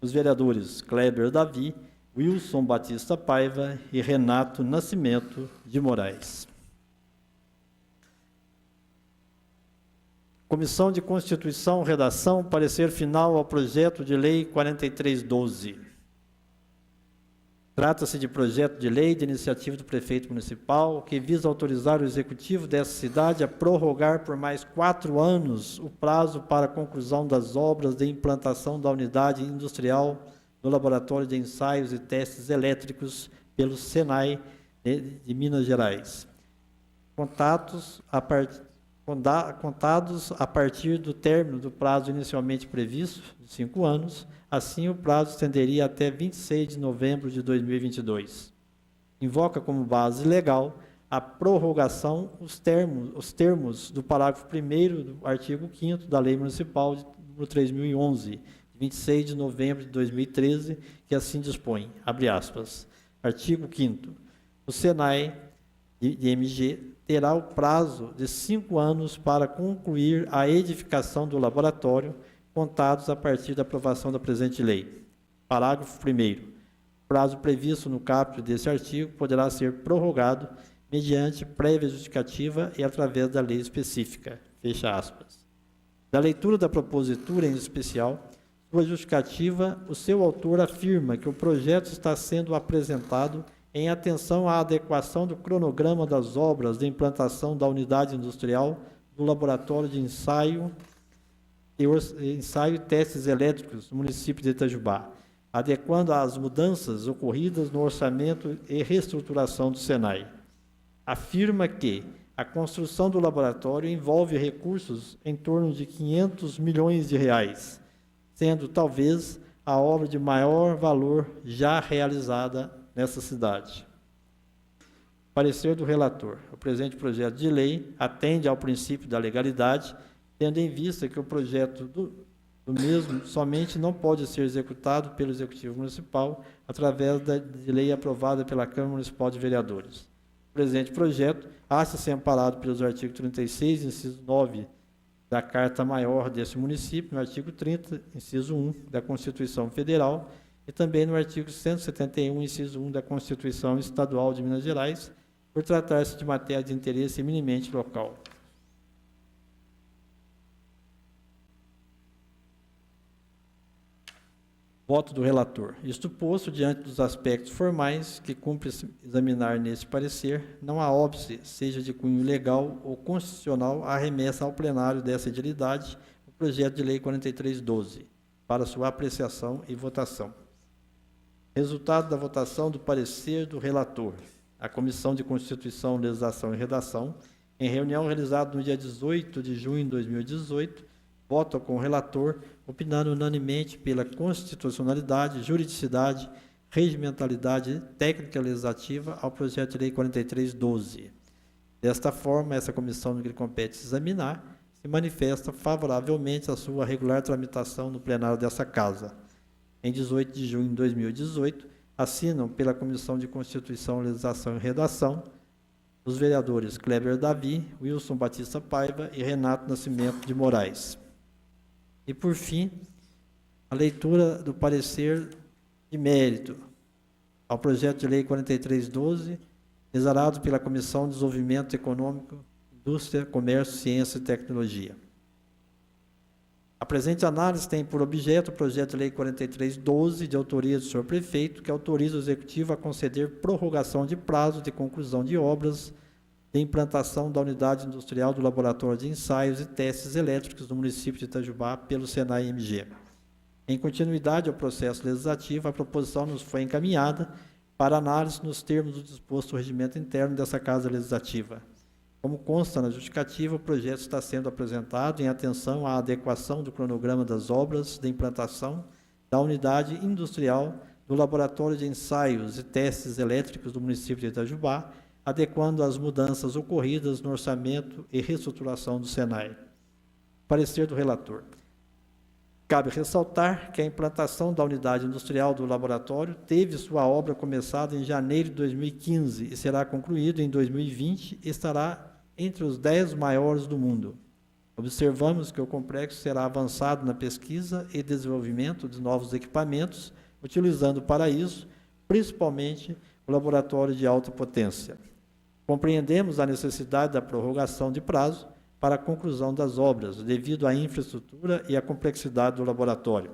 os vereadores Kleber Davi, Wilson Batista Paiva e Renato Nascimento de Moraes. Comissão de Constituição, Redação, parecer final ao projeto de lei 4312. Trata-se de projeto de lei de iniciativa do prefeito municipal que visa autorizar o executivo dessa cidade a prorrogar por mais 4 anos o prazo para a conclusão das obras de implantação da unidade industrial do Laboratório de Ensaios e Testes Elétricos pelo SENAI de Minas Gerais. Contados a partir do término do prazo inicialmente previsto, de 5 anos, assim o prazo estenderia até 26 de novembro de 2022. Invoca como base legal a prorrogação os termos do parágrafo 1º do artigo 5º da Lei Municipal número 3011, de 26 de novembro de 2013, que assim dispõe, abre aspas, artigo 5º, o SENAI de MG terá o prazo de 5 anos para concluir a edificação do laboratório, contados a partir da aprovação da presente lei. Parágrafo 1º. O prazo previsto no caput deste artigo poderá ser prorrogado mediante prévia justificativa e através da lei específica. Fecha aspas. Da leitura da propositura, em especial, sua justificativa, o seu autor afirma que o projeto está sendo apresentado em atenção à adequação do cronograma das obras de implantação da unidade industrial do Laboratório de Ensaio e Testes Elétricos do município de Itajubá, adequando às mudanças ocorridas no orçamento e reestruturação do SENAI. Afirma que a construção do laboratório envolve recursos em torno de 500 milhões de reais, sendo talvez a obra de maior valor já realizada nessa cidade. Parecer do relator. O presente projeto de lei atende ao princípio da legalidade, tendo em vista que o projeto O mesmo somente não pode ser executado pelo Executivo Municipal através de lei aprovada pela Câmara Municipal de Vereadores. O presente projeto acha-se amparado pelos artigos 36, inciso 9, da Carta Maior deste município, no artigo 30, inciso 1, da Constituição Federal, e também no artigo 171, inciso 1, da Constituição Estadual de Minas Gerais, por tratar-se de matéria de interesse eminentemente local. Voto do relator. Isto posto, diante dos aspectos formais que cumpre examinar neste parecer, não há óbice, seja de cunho legal ou constitucional, a remessa ao plenário dessa edilidade o projeto de lei 4312, para sua apreciação e votação. Resultado da votação do parecer do relator. A Comissão de Constituição, Legislação e Redação, em reunião realizada no dia 18 de junho de 2018, vota com o relator, opinando unanimemente pela constitucionalidade, juridicidade, regimentalidade técnica legislativa ao projeto de lei 4312. Desta forma, essa comissão no que lhe compete examinar se manifesta favoravelmente à sua regular tramitação no plenário dessa Casa. Em 18 de junho de 2018, assinam pela Comissão de Constituição, Legislação e Redação os vereadores Kleber Davi, Wilson Batista Paiva e Renato Nascimento de Moraes. E, por fim, a leitura do parecer de mérito ao projeto de lei 4312, exarado pela Comissão de Desenvolvimento Econômico, Indústria, Comércio, Ciência e Tecnologia. A presente análise tem por objeto o projeto de lei 4312, de autoria do senhor prefeito, que autoriza o Executivo a conceder prorrogação de prazo de conclusão de obras de implantação da unidade industrial do Laboratório de Ensaios e Testes Elétricos do município de Itajubá pelo Senai-MG. Em continuidade ao processo legislativo, a proposição nos foi encaminhada para análise nos termos do disposto regimento interno dessa Casa Legislativa. Como consta na justificativa, o projeto está sendo apresentado em atenção à adequação do cronograma das obras de implantação da unidade industrial do Laboratório de Ensaios e Testes Elétricos do município de Itajubá, adequando às mudanças ocorridas no orçamento e reestruturação do Senai. Parecer do relator. Cabe ressaltar que a implantação da unidade industrial do laboratório teve sua obra começada em janeiro de 2015 e será concluída em 2020 e estará entre os 10 maiores do mundo. Observamos que o complexo será avançado na pesquisa e desenvolvimento de novos equipamentos, utilizando para isso, principalmente, o laboratório de alta potência. Compreendemos a necessidade da prorrogação de prazo para a conclusão das obras, devido à infraestrutura e à complexidade do laboratório.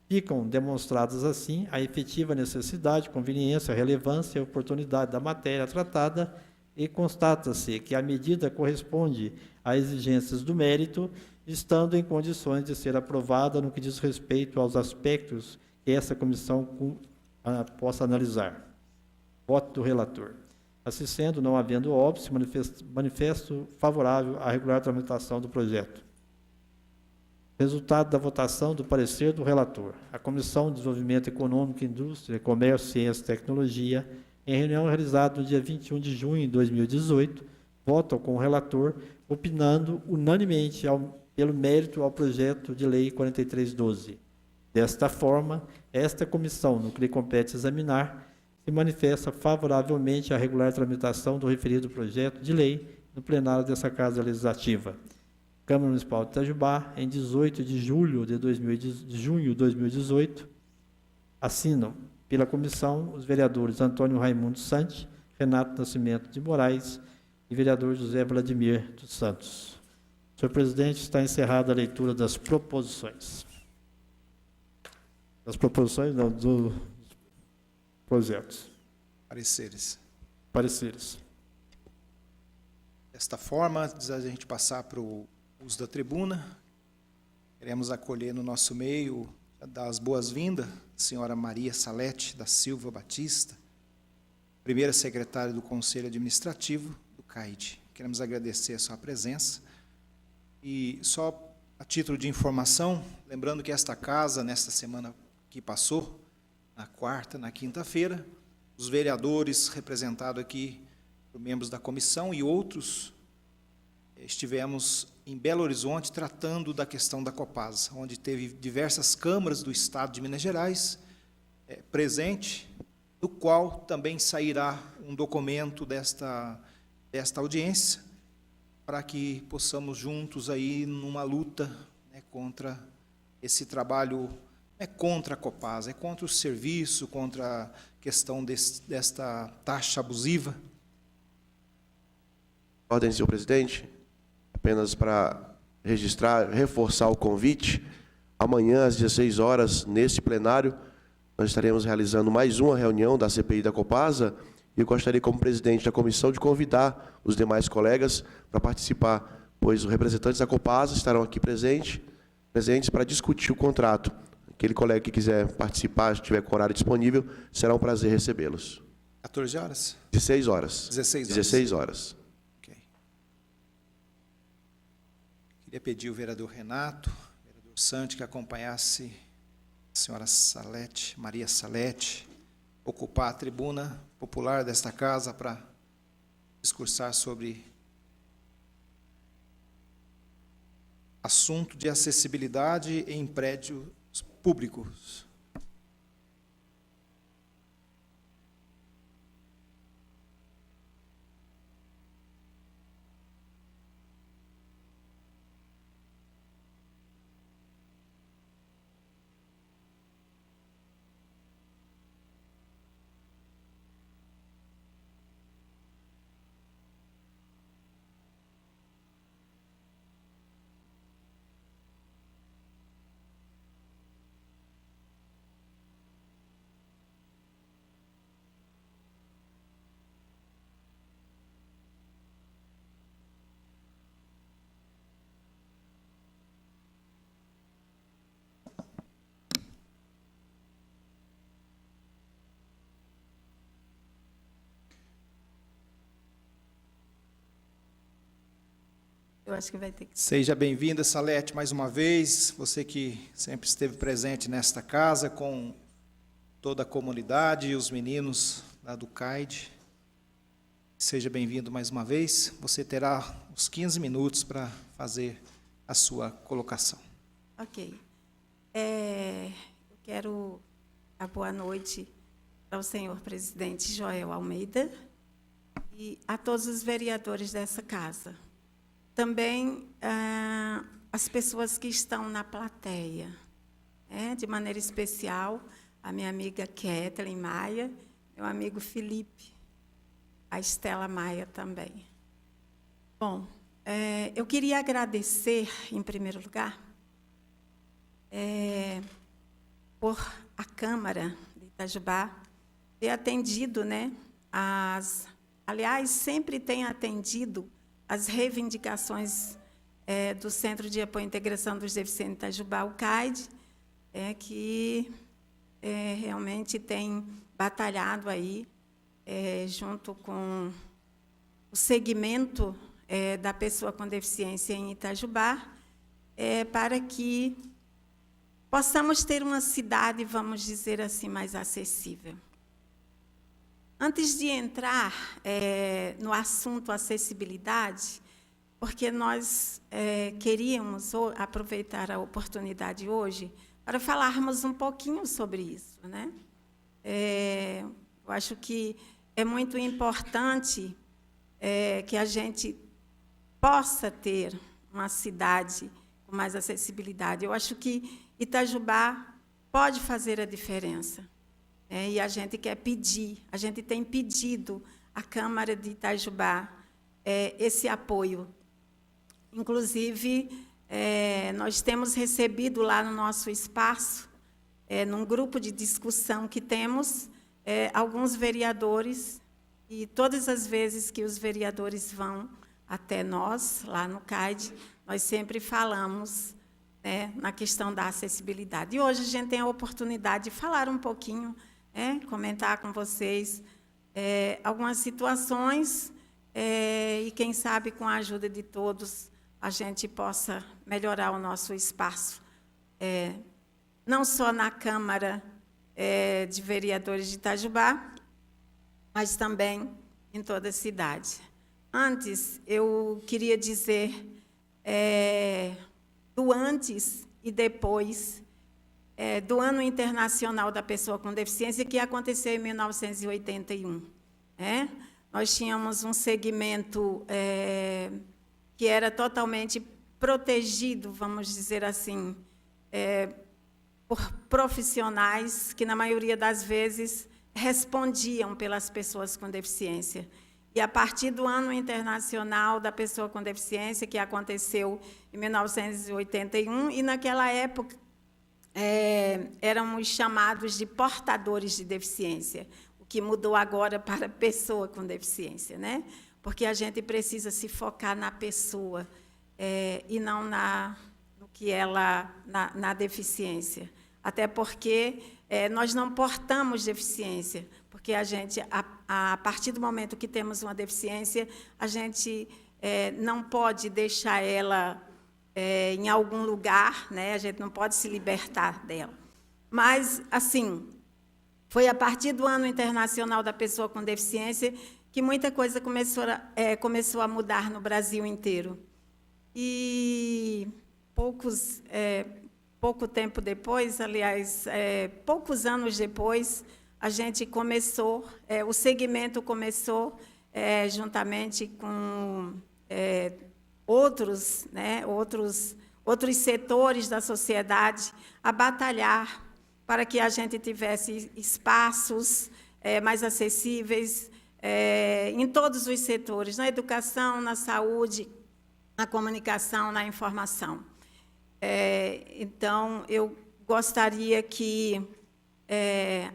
Ficam demonstradas, assim, a efetiva necessidade, conveniência, relevância e oportunidade da matéria tratada e constata-se que a medida corresponde a exigências do mérito, estando em condições de ser aprovada no que diz respeito aos aspectos que essa comissão possa analisar. Voto do relator. Assim sendo, não havendo óbice, manifesto favorável à regular tramitação do projeto. Resultado da votação do parecer do relator. A Comissão de Desenvolvimento Econômico, Indústria, Comércio, Ciência e Tecnologia, em reunião realizada no dia 21 de junho de 2018, vota com o relator, opinando unanimemente pelo mérito ao projeto de lei 4312. Desta forma, esta comissão, no que lhe compete examinar, se manifesta favoravelmente à regular tramitação do referido projeto de lei no plenário dessa Casa Legislativa. Câmara Municipal de Itajubá, em 18 de junho de 2018, assinam pela comissão os vereadores Antônio Raimundo Santi, Renato Nascimento de Moraes e vereador José Vladimir dos Santos. Senhor presidente, está encerrada a leitura das proposições. Das proposições, não, dos projetos. Pareceres. Pareceres. Desta forma, antes da gente passar para o uso da tribuna, queremos acolher no nosso meio, dar as boas-vindas, a senhora Maria Salete da Silva Batista, primeira secretária do Conselho Administrativo do CAID. Queremos agradecer a sua presença. E só a título de informação, lembrando que esta casa, nesta semana que passou, na quarta, na quinta-feira, os vereadores representados aqui por membros da comissão e outros estivemos em Belo Horizonte, tratando da questão da Copasa, onde teve diversas câmaras do Estado de Minas Gerais presente, do qual também sairá um documento desta audiência, para que possamos juntos aí numa luta, né, contra esse trabalho, não é contra a Copasa, é contra o serviço, contra a questão desta taxa abusiva. Ordem, senhor presidente, apenas para registrar, reforçar o convite, amanhã às 16 horas, neste plenário, nós estaremos realizando mais uma reunião da CPI da Copasa, e eu gostaria, como presidente da comissão, de convidar os demais colegas para participar, pois os representantes da Copasa estarão aqui presentes para discutir o contrato. Aquele colega que quiser participar, se tiver com horário disponível, será um prazer recebê-los. 14 horas? 16 horas. 16 horas. 16 horas. Ok. Queria pedir ao vereador Renato, vereador Sante, que acompanhasse a senhora Salete, Maria Salete, ocupar a tribuna popular desta casa para discursar sobre assunto de acessibilidade em prédios públicos. Eu acho que vai ter que... Seja bem-vinda, Salete, mais uma vez. Você que sempre esteve presente nesta casa com toda a comunidade e os meninos lá do CAID. Seja bem-vindo mais uma vez. Você terá uns 15 minutos para fazer a sua colocação. Ok. Eu quero dar boa noite ao senhor presidente Joel Almeida e a todos os vereadores dessa casa. Também as pessoas que estão na plateia, de maneira especial, a minha amiga Kathleen Maia, meu amigo Felipe, a Estela Maia também. Bom, eu queria agradecer, em primeiro lugar, por a Câmara de Itajubá ter atendido, aliás, sempre tem atendido as reivindicações do Centro de Apoio à Integração dos Deficientes de Itajubá, o CAID, que realmente tem batalhado aí, junto com o segmento da pessoa com deficiência em Itajubá, para que possamos ter uma cidade, vamos dizer assim, mais acessível. Antes de entrar no assunto acessibilidade, porque nós queríamos aproveitar a oportunidade hoje para falarmos um pouquinho sobre isso, eu acho que é muito importante que a gente possa ter uma cidade com mais acessibilidade. Eu acho que Itajubá pode fazer a diferença. E a gente quer pedir, a gente tem pedido à Câmara de Itajubá esse apoio. Inclusive, nós temos recebido lá no nosso espaço, num grupo de discussão que temos, alguns vereadores, e todas as vezes que os vereadores vão até nós, lá no CAID, nós sempre falamos na questão da acessibilidade. E hoje a gente tem a oportunidade de falar um pouquinho, comentar com vocês algumas situações e, quem sabe, com a ajuda de todos, a gente possa melhorar o nosso espaço, não só na Câmara de Vereadores de Itajubá, mas também em toda a cidade. Antes, eu queria dizer do antes e depois do Ano Internacional da Pessoa com Deficiência, que aconteceu em 1981. Nós tínhamos um segmento que era totalmente protegido, vamos dizer assim, por profissionais que, na maioria das vezes, respondiam pelas pessoas com deficiência. E, a partir do Ano Internacional da Pessoa com Deficiência, que aconteceu em 1981, e, naquela época, éramos chamados de portadores de deficiência, o que mudou agora para pessoa com deficiência, né? Porque a gente precisa se focar na pessoa e não no que ela na deficiência. Até porque nós não portamos deficiência, porque a gente, a partir do momento que temos uma deficiência, a gente não pode deixar ela em algum lugar, né? A gente não pode se libertar dela. Mas, assim, foi a partir do Ano Internacional da Pessoa com Deficiência que muita coisa começou a mudar no Brasil inteiro. E pouco tempo depois, aliás, poucos anos depois, a gente começou, o segmento começou, juntamente com outros setores da sociedade, a batalhar para que a gente tivesse espaços mais acessíveis em todos os setores, na educação, na saúde, na comunicação, na informação. Então, eu gostaria que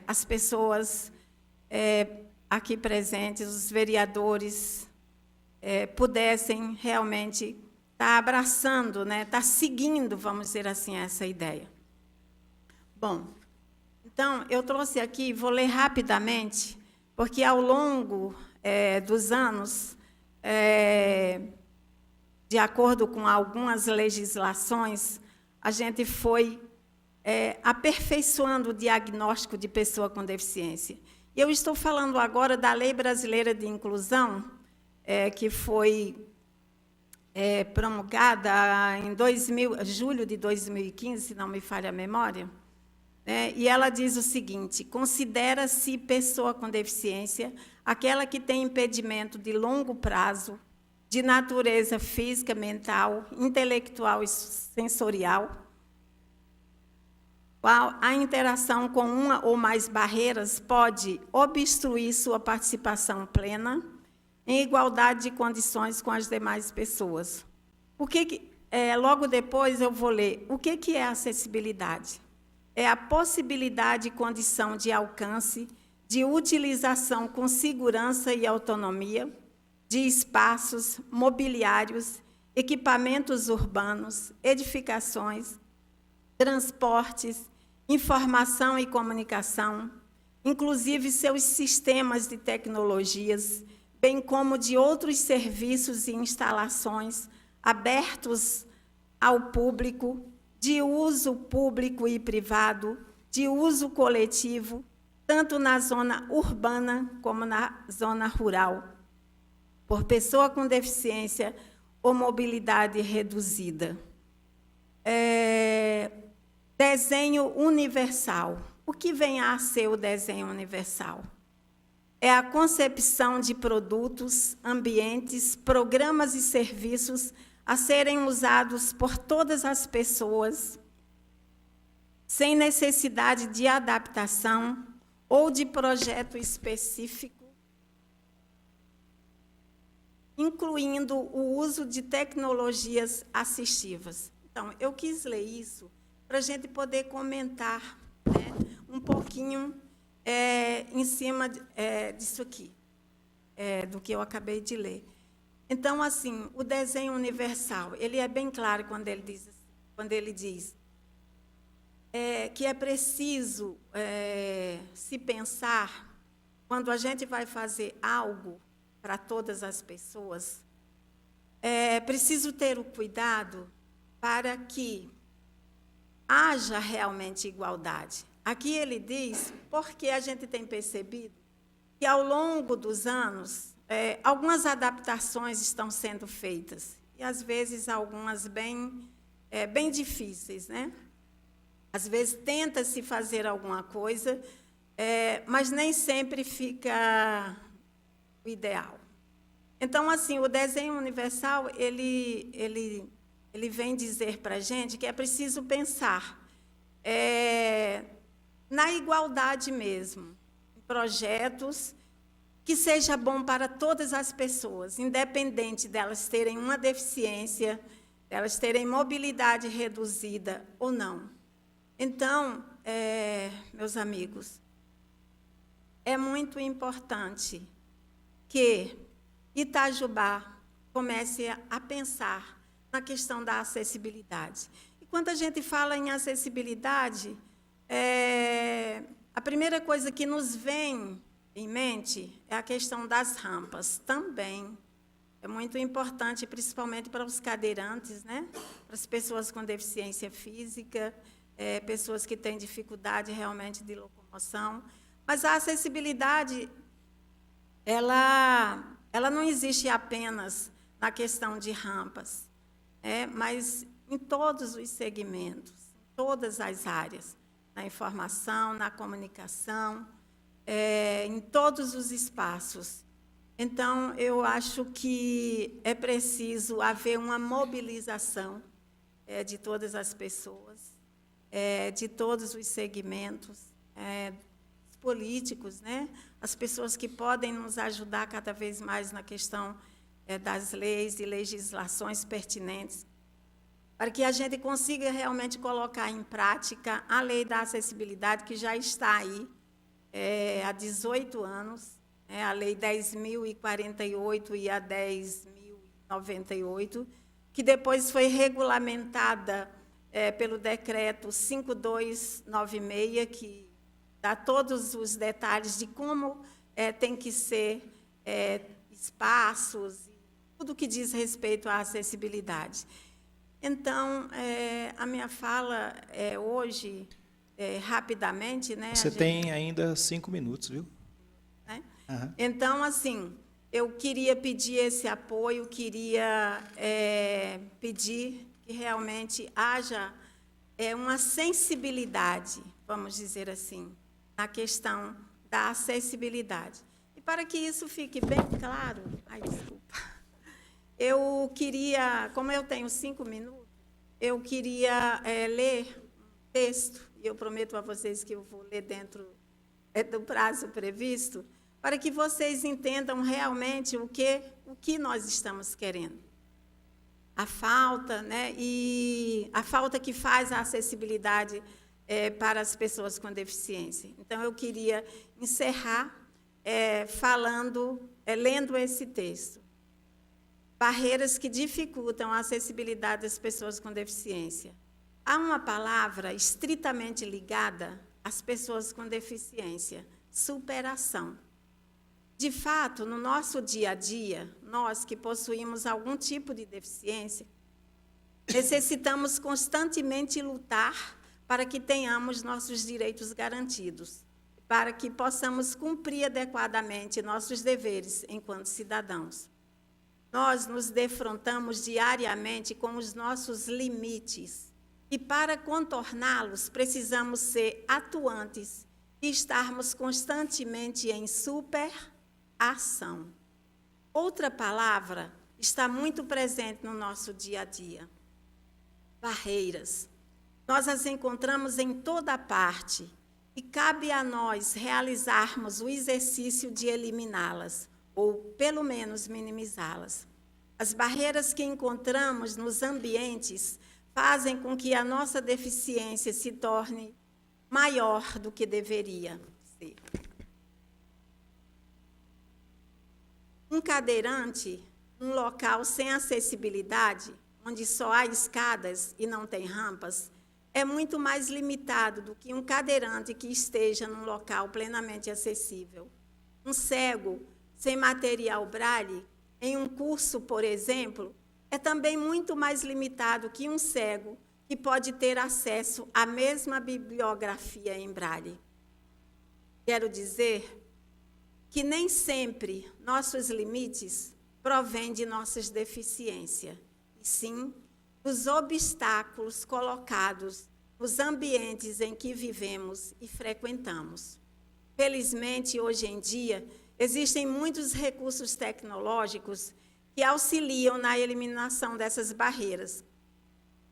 as pessoas aqui presentes, os vereadores, pudessem realmente estar abraçando, né, estar seguindo, vamos dizer assim, essa ideia. Bom, então, eu trouxe aqui, vou ler rapidamente, porque ao longo dos anos, de acordo com algumas legislações, a gente foi aperfeiçoando o diagnóstico de pessoa com deficiência. E eu estou falando agora da Lei Brasileira de Inclusão, que foi promulgada em julho de 2015, se não me falha a memória, e ela diz o seguinte: considera-se pessoa com deficiência aquela que tem impedimento de longo prazo, de natureza física, mental, intelectual e sensorial, qual a interação com uma ou mais barreiras pode obstruir sua participação plena em igualdade de condições com as demais pessoas. Logo depois eu vou ler o que é acessibilidade. É a possibilidade e condição de alcance, de utilização com segurança e autonomia, de espaços, mobiliários, equipamentos urbanos, edificações, transportes, informação e comunicação, inclusive seus sistemas de tecnologias, bem como de outros serviços e instalações abertos ao público, de uso público e privado, de uso coletivo, tanto na zona urbana como na zona rural, por pessoa com deficiência ou mobilidade reduzida. Desenho universal. O que vem a ser o desenho universal? É a concepção de produtos, ambientes, programas e serviços a serem usados por todas as pessoas, sem necessidade de adaptação ou de projeto específico, incluindo o uso de tecnologias assistivas. Então, eu quis ler isso para a gente poder comentar, né, um pouquinho em cima disso aqui, do que eu acabei de ler. Então, assim, o desenho universal, ele é bem claro quando ele diz que é preciso se pensar, quando a gente vai fazer algo para todas as pessoas, é preciso ter o cuidado para que haja realmente igualdade. Aqui ele diz, porque a gente tem percebido que, ao longo dos anos, algumas adaptações estão sendo feitas. e às vezes algumas bem difíceis, né? Às vezes tenta-se fazer alguma coisa, mas nem sempre fica o ideal. Então, assim, o desenho universal, ele vem dizer para a gente que é preciso pensar na igualdade mesmo, em projetos que seja bom para todas as pessoas, independente delas terem uma deficiência, delas terem mobilidade reduzida ou não. Então, meus amigos, é muito importante que Itajubá comece a pensar na questão da acessibilidade. E quando a gente fala em acessibilidade, a primeira coisa que nos vem em mente é a questão das rampas. Também é muito importante, principalmente para os cadeirantes, né? Para as pessoas com deficiência física, pessoas que têm dificuldade realmente de locomoção. Mas a acessibilidade, ela não existe apenas na questão de rampas, mas em todos os segmentos, em todas as áreas, na informação, na comunicação, em todos os espaços. Então, eu acho que é preciso haver uma mobilização de todas as pessoas, de todos os segmentos, os políticos, né? As pessoas que podem nos ajudar cada vez mais na questão das leis e legislações pertinentes, para que a gente consiga realmente colocar em prática a lei da acessibilidade, que já está aí há 18 anos, a Lei 10.048 e a 10.098, que depois foi regulamentada pelo Decreto 5296, que dá todos os detalhes de como tem que ser espaços, tudo que diz respeito à acessibilidade. Então, a minha fala hoje, rapidamente, né? Você tem ainda 5 minutos, viu? Né? Uhum. Então, assim, eu queria pedir esse apoio, queria pedir que realmente haja uma sensibilidade, vamos dizer assim, na questão da acessibilidade. E para que isso fique bem claro, eu queria, como eu tenho 5 minutos, eu queria ler um texto, e eu prometo a vocês que eu vou ler dentro do prazo previsto, para que vocês entendam realmente o que nós estamos querendo. A falta, né, e a falta que faz a acessibilidade para as pessoas com deficiência. Então, eu queria encerrar lendo esse texto. Barreiras que dificultam a acessibilidade das pessoas com deficiência. Há uma palavra estritamente ligada às pessoas com deficiência: superação. De fato, no nosso dia a dia, nós que possuímos algum tipo de deficiência, necessitamos constantemente lutar para que tenhamos nossos direitos garantidos, para que possamos cumprir adequadamente nossos deveres enquanto cidadãos. Nós nos defrontamos diariamente com os nossos limites e, para contorná-los, precisamos ser atuantes e estarmos constantemente em superação. Outra palavra está muito presente no nosso dia a dia: barreiras. Nós as encontramos em toda parte e cabe a nós realizarmos o exercício de eliminá-las, ou pelo menos minimizá-las. As barreiras que encontramos nos ambientes fazem com que a nossa deficiência se torne maior do que deveria ser. Um cadeirante, num local sem acessibilidade, onde só há escadas e não tem rampas, é muito mais limitado do que um cadeirante que esteja num local plenamente acessível. Um cego sem material braille, em um curso, por exemplo, é também muito mais limitado que um cego que pode ter acesso à mesma bibliografia em braille. Quero dizer que nem sempre nossos limites provêm de nossas deficiências, e sim dos obstáculos colocados nos ambientes em que vivemos e frequentamos. Felizmente, hoje em dia, existem muitos recursos tecnológicos que auxiliam na eliminação dessas barreiras.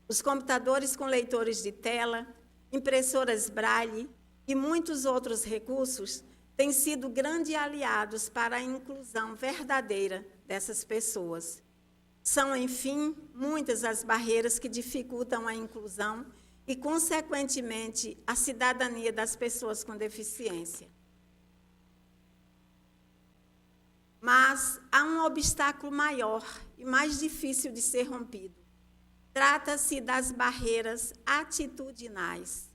Os computadores com leitores de tela, impressoras Braille e muitos outros recursos têm sido grandes aliados para a inclusão verdadeira dessas pessoas. São, enfim, muitas as barreiras que dificultam a inclusão e, consequentemente, a cidadania das pessoas com deficiência. Mas há um obstáculo maior e mais difícil de ser rompido. Trata-se das barreiras atitudinais.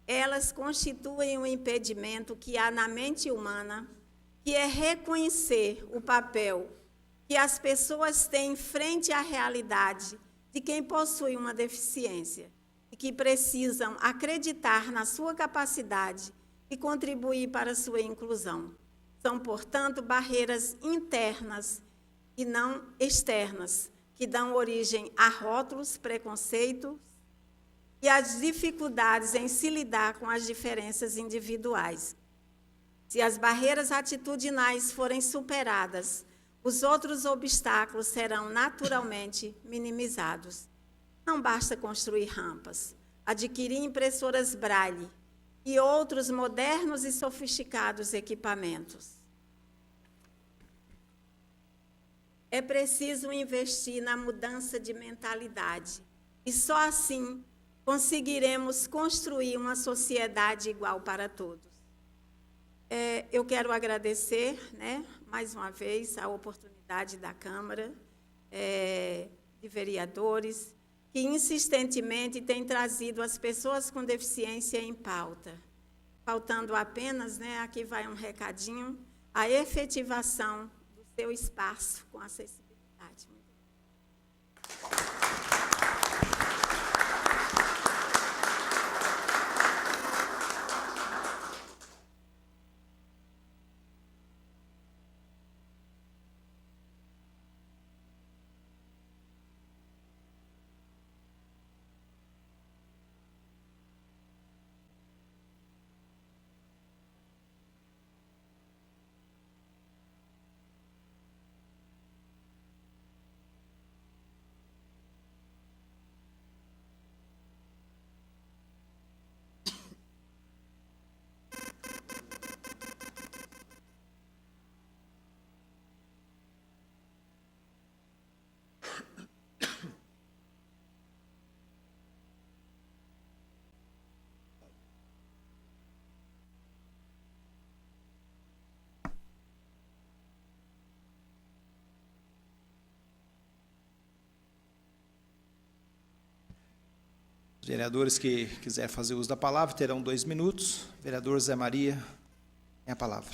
Elas constituem um impedimento que há na mente humana, que é reconhecer o papel que as pessoas têm frente à realidade de quem possui uma deficiência e que precisam acreditar na sua capacidade e contribuir para a sua inclusão. São, portanto, barreiras internas e não externas, que dão origem a rótulos, preconceitos e às dificuldades em se lidar com as diferenças individuais. Se as barreiras atitudinais forem superadas, os outros obstáculos serão naturalmente minimizados. Não basta construir rampas, adquirir impressoras Braille e outros modernos e sofisticados equipamentos. É preciso investir na mudança de mentalidade e só assim conseguiremos construir uma sociedade igual para todos. Eu quero agradecer, mais uma vez, a oportunidade da Câmara de Vereadores, que insistentemente tem trazido as pessoas com deficiência em pauta. Faltando apenas, aqui vai um recadinho, a efetivação do seu espaço com acessibilidade. Os vereadores que quiserem fazer uso da palavra terão 2 minutos. Vereador Zé Maria, tem a palavra.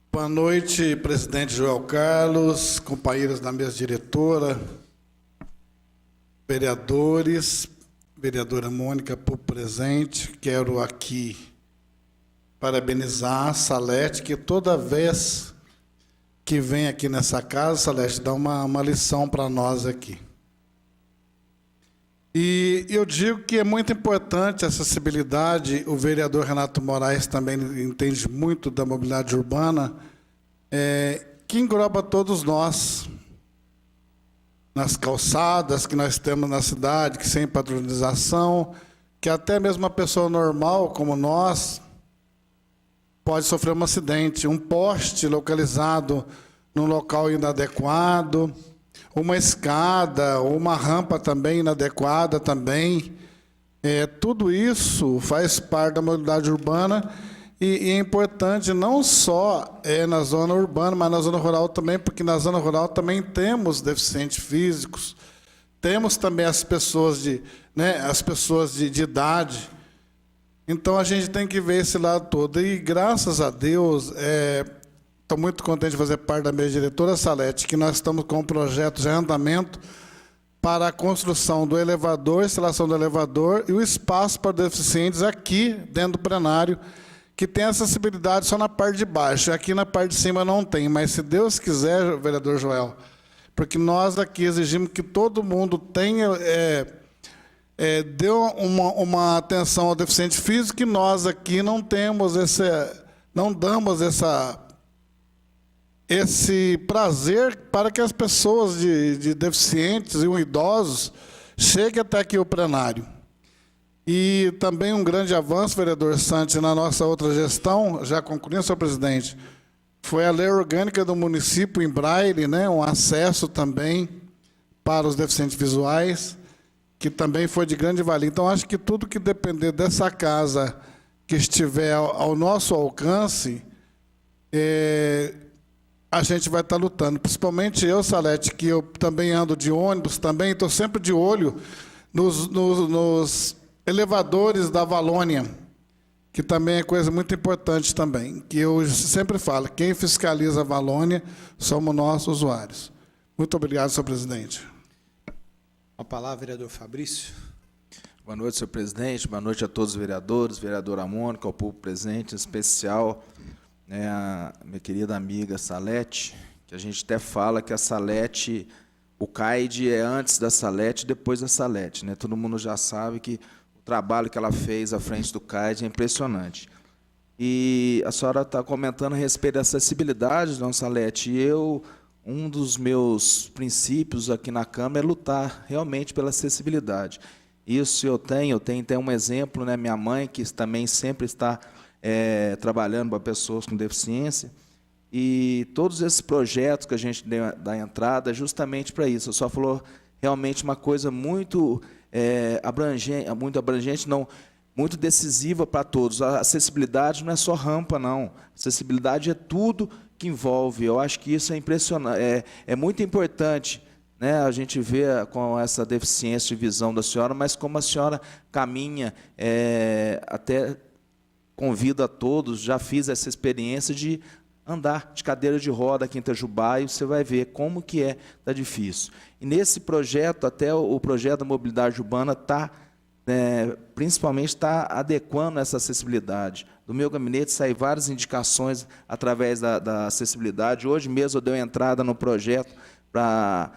Boa noite, presidente Joel Carlos, companheiros da mesa diretora, vereadores, vereadora Mônica por presente. Quero aqui parabenizar a Salete, que toda vez que vem aqui nessa casa, Salete, dá uma lição para nós aqui. E eu digo que é muito importante a acessibilidade, o vereador Renato Moraes também entende muito da mobilidade urbana, que engloba todos nós, nas calçadas que nós temos na cidade, que sem padronização, que até mesmo uma pessoa normal como nós pode sofrer um acidente, um poste localizado num local inadequado, uma escada, ou uma rampa também inadequada também. Tudo isso faz parte da mobilidade urbana e é importante não só na zona urbana, mas na zona rural também, porque na zona rural também temos deficientes físicos, temos também as pessoas de idade. Então, a gente tem que ver esse lado todo. E, graças a Deus, estou muito contente de fazer parte da mesa diretora, Salete, que nós estamos com um projeto de andamento para a construção do elevador, instalação do elevador e o espaço para deficientes aqui dentro do plenário, que tem acessibilidade só na parte de baixo. Aqui na parte de cima não tem, mas se Deus quiser, vereador Joel, porque nós aqui exigimos que todo mundo tenha, dê uma atenção ao deficiente físico, e nós aqui não temos não damos esse prazer para que as pessoas de deficientes e idosos cheguem até aqui o plenário. E também um grande avanço, vereador Santos, na nossa outra gestão, já concluindo, senhor presidente, foi a lei orgânica do município em braille, né, um acesso também para os deficientes visuais, que também foi de grande valia. Então, acho que tudo que depender dessa casa que estiver ao nosso alcance, a gente vai estar lutando. Principalmente eu, Salete, que eu também ando de ônibus, também estou sempre de olho nos elevadores da Valônia, que também é coisa muito importante também, que eu sempre falo, quem fiscaliza a Valônia somos nós, usuários. Muito obrigado, senhor presidente. Com a palavra, vereador Fabrício. Boa noite, senhor presidente. Boa noite a todos os vereadores, vereadora Mônica, ao público presente, em especial, né, a minha querida amiga Salete, que a gente até fala que a Salete, o CAID é antes da Salete e depois da Salete, né? Todo mundo já sabe que o trabalho que ela fez à frente do CAID é impressionante. E a senhora está comentando a respeito da acessibilidade, dona Salete, e um dos meus princípios aqui na Câmara é lutar realmente pela acessibilidade. Isso eu tenho um exemplo, né, minha mãe, que também sempre está trabalhando para pessoas com deficiência, e todos esses projetos que a gente dá entrada é justamente para isso. A senhora falou realmente uma coisa muito abrangente, não, muito decisiva para todos. A acessibilidade não é só rampa, não. A acessibilidade é tudo que envolve. Eu acho que isso é impressionante, é muito importante, né, a gente vê com essa deficiência de visão da senhora, mas como a senhora caminha, até convido a todos, já fiz essa experiência de andar de cadeira de roda aqui em Itajubá, e você vai ver como que está difícil. E nesse projeto, até o projeto da mobilidade urbana principalmente está adequando essa acessibilidade. Do meu gabinete saem várias indicações através da acessibilidade. Hoje mesmo eu dei entrada no projeto para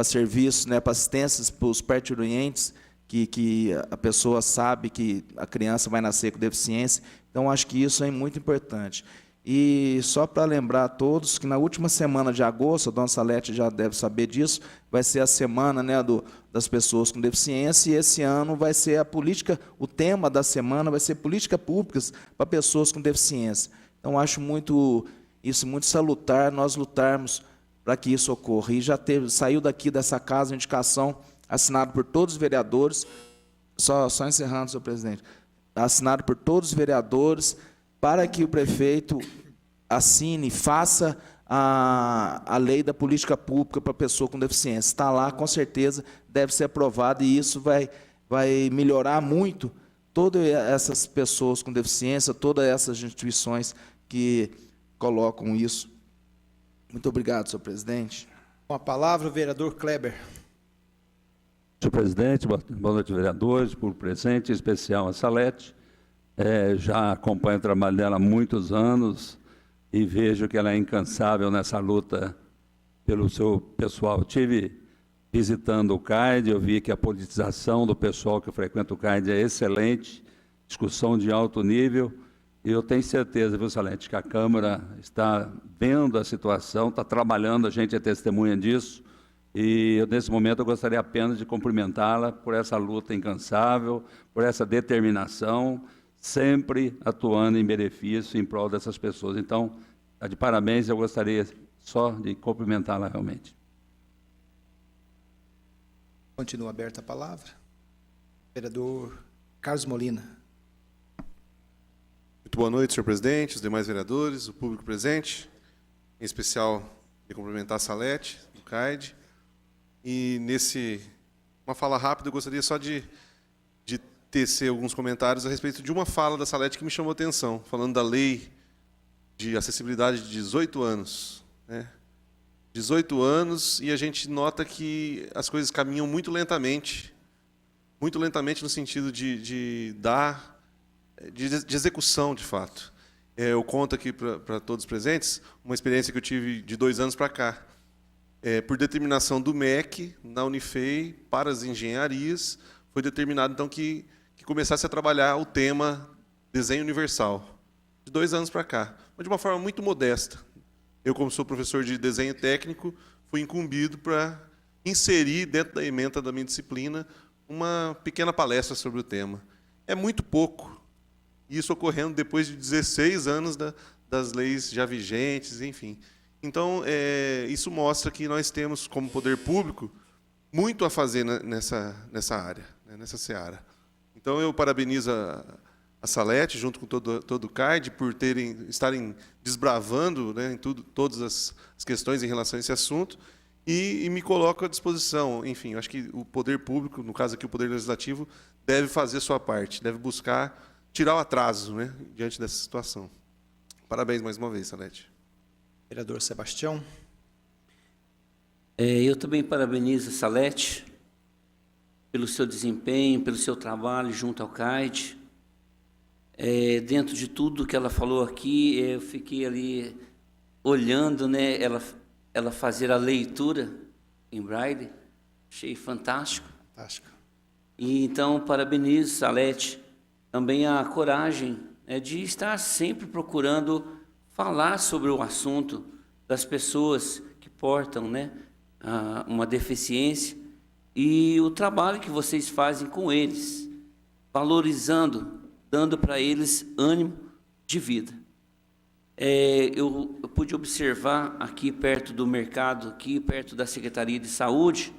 serviços, né, para assistências para os parturientes, que a pessoa sabe que a criança vai nascer com deficiência. Então, acho que isso é muito importante. E só para lembrar a todos que na última semana de agosto, a dona Salete já deve saber disso, vai ser a semana, né, das pessoas com deficiência, e esse ano vai ser a política, o tema da semana vai ser políticas públicas para pessoas com deficiência. Então, acho isso muito salutar, nós lutarmos para que isso ocorra. E já saiu daqui dessa casa a indicação assinada por todos os vereadores, só encerrando, senhor presidente, assinado por todos os vereadores, para que o prefeito assine, faça a lei da política pública para a pessoa com deficiência. Está lá, com certeza, deve ser aprovado, e isso vai melhorar muito todas essas pessoas com deficiência, todas essas instituições que colocam isso. Muito obrigado, senhor presidente. Com a palavra, o vereador Kleber. Senhor presidente, boa noite, vereadores, por presente, em especial a Salete. Já acompanho o trabalho dela há muitos anos e vejo que ela é incansável nessa luta pelo seu pessoal. Estive visitando o CAID, eu vi que a politização do pessoal que frequenta o CAID é excelente, discussão de alto nível, e eu tenho certeza, viu, Salete, que a Câmara está vendo a situação, está trabalhando, a gente é testemunha disso, e nesse momento eu gostaria apenas de cumprimentá-la por essa luta incansável, por essa determinação, sempre atuando em benefício, em prol dessas pessoas. Então, está de parabéns, eu gostaria só de cumprimentá-la realmente. Continua aberta a palavra. Vereador Carlos Molina. Muito boa noite, senhor presidente, os demais vereadores, o público presente, em especial de cumprimentar a Salete, do CAID. E uma fala rápida, eu gostaria só de tecer alguns comentários a respeito de uma fala da Salete que me chamou a atenção, falando da lei de acessibilidade de 18 anos. Né? 18 anos, e a gente nota que as coisas caminham muito lentamente no sentido de execução, de fato. Eu conto aqui para todos os presentes uma experiência que eu tive de 2 anos para cá. por determinação do MEC, na Unifei, para as engenharias, foi determinado, então, que começasse a trabalhar o tema desenho universal, de 2 anos para cá, mas de uma forma muito modesta. Eu, como sou professor de desenho técnico, fui incumbido para inserir dentro da ementa da minha disciplina uma pequena palestra sobre o tema. É muito pouco, isso ocorrendo depois de 16 anos das leis já vigentes, enfim. Então, isso mostra que nós temos, como poder público, muito a fazer nessa área, nessa seara. Então, eu parabenizo a Salete, junto com todo o CAID, por estarem desbravando, né, em todas as questões em relação a esse assunto, e me coloco à disposição. Enfim, eu acho que o poder público, no caso aqui o Poder Legislativo, deve fazer a sua parte, deve buscar tirar o atraso, né, diante dessa situação. Parabéns mais uma vez, Salete. Vereador Sebastião. Eu também parabenizo a Salete pelo seu desempenho, pelo seu trabalho junto ao CAID. Dentro de tudo que ela falou aqui, eu fiquei ali olhando, né, ela fazer a leitura em braille, achei fantástico. Fantástico. E então parabenizo, Salete, também a coragem, né, de estar sempre procurando falar sobre o assunto das pessoas que portam, né, uma deficiência e o trabalho que vocês fazem com eles, valorizando, dando para eles ânimo de vida. Eu pude observar aqui perto do mercado, aqui perto da Secretaria de Saúde,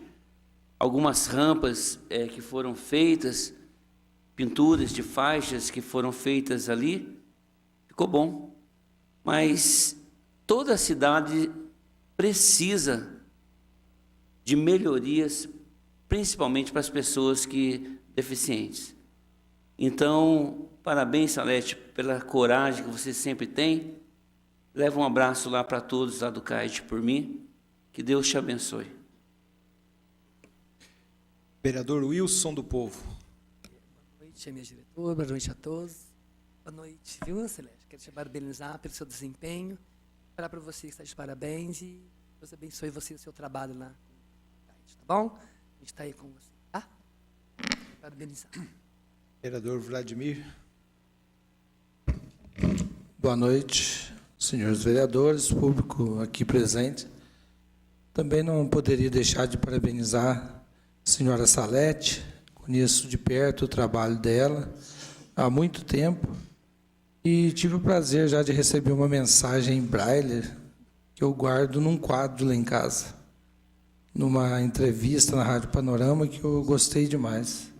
algumas rampas que foram feitas, pinturas de faixas que foram feitas ali, ficou bom. Mas toda a cidade precisa de melhorias, principalmente para as pessoas deficientes. Então, parabéns, Salete, pela coragem que você sempre tem. Leva um abraço lá para todos lá do CAID por mim. Que Deus te abençoe. Vereador Wilson do Povo. Boa noite, minha diretora. Boa noite a todos. Boa noite, viu, Celeste? Quero te parabenizar pelo seu desempenho. Falar para você que está de parabéns e Deus abençoe você e o seu trabalho lá. Tá bom? A gente está aí com você, tá? Parabenizar. Vereador Vladimir. Boa noite, senhores vereadores, público aqui presente. Também não poderia deixar de parabenizar a senhora Salete. Conheço de perto o trabalho dela há muito tempo e tive o prazer já de receber uma mensagem em braille que eu guardo num quadro lá em casa, numa entrevista na Rádio Panorama que eu gostei demais.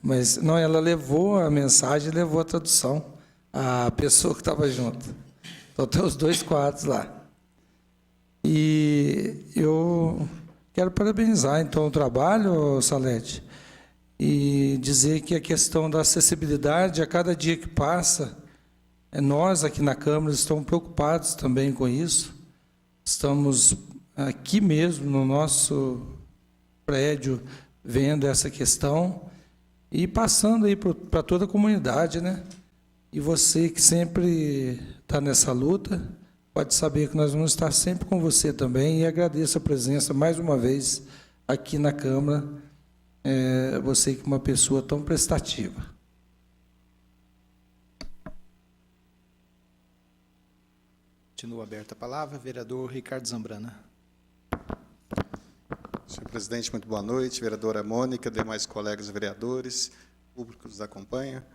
Mas não, ela levou a mensagem, levou a tradução, a pessoa que estava junto. Então tem os 2 quadros lá. E eu quero parabenizar então o trabalho, Salete, e dizer que a questão da acessibilidade, a cada dia que passa, nós aqui na Câmara estamos preocupados também com isso. Estamos aqui mesmo no nosso prédio vendo essa questão e passando aí para toda a comunidade, né? E você que sempre está nessa luta, pode saber que nós vamos estar sempre com você também, e agradeço a presença mais uma vez aqui na Câmara, você que é uma pessoa tão prestativa. Continua aberta a palavra, vereador Ricardo Zambrana. Senhor presidente, muito boa noite. Vereadora Mônica, demais colegas vereadores, público que nos acompanha.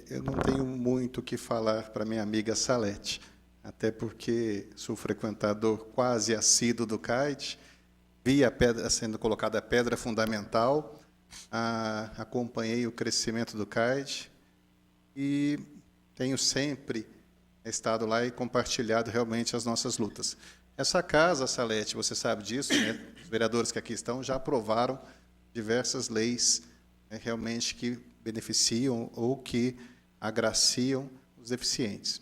Eu não tenho muito o que falar para minha amiga Salete, até porque sou frequentador quase assíduo do CAID, vi sendo colocada a pedra fundamental, acompanhei o crescimento do CAID e tenho sempre estado lá e compartilhado realmente as nossas lutas. Essa casa, Salete, você sabe disso, né? Os vereadores que aqui estão já aprovaram diversas leis, né, realmente que beneficiam ou que agraciam os deficientes.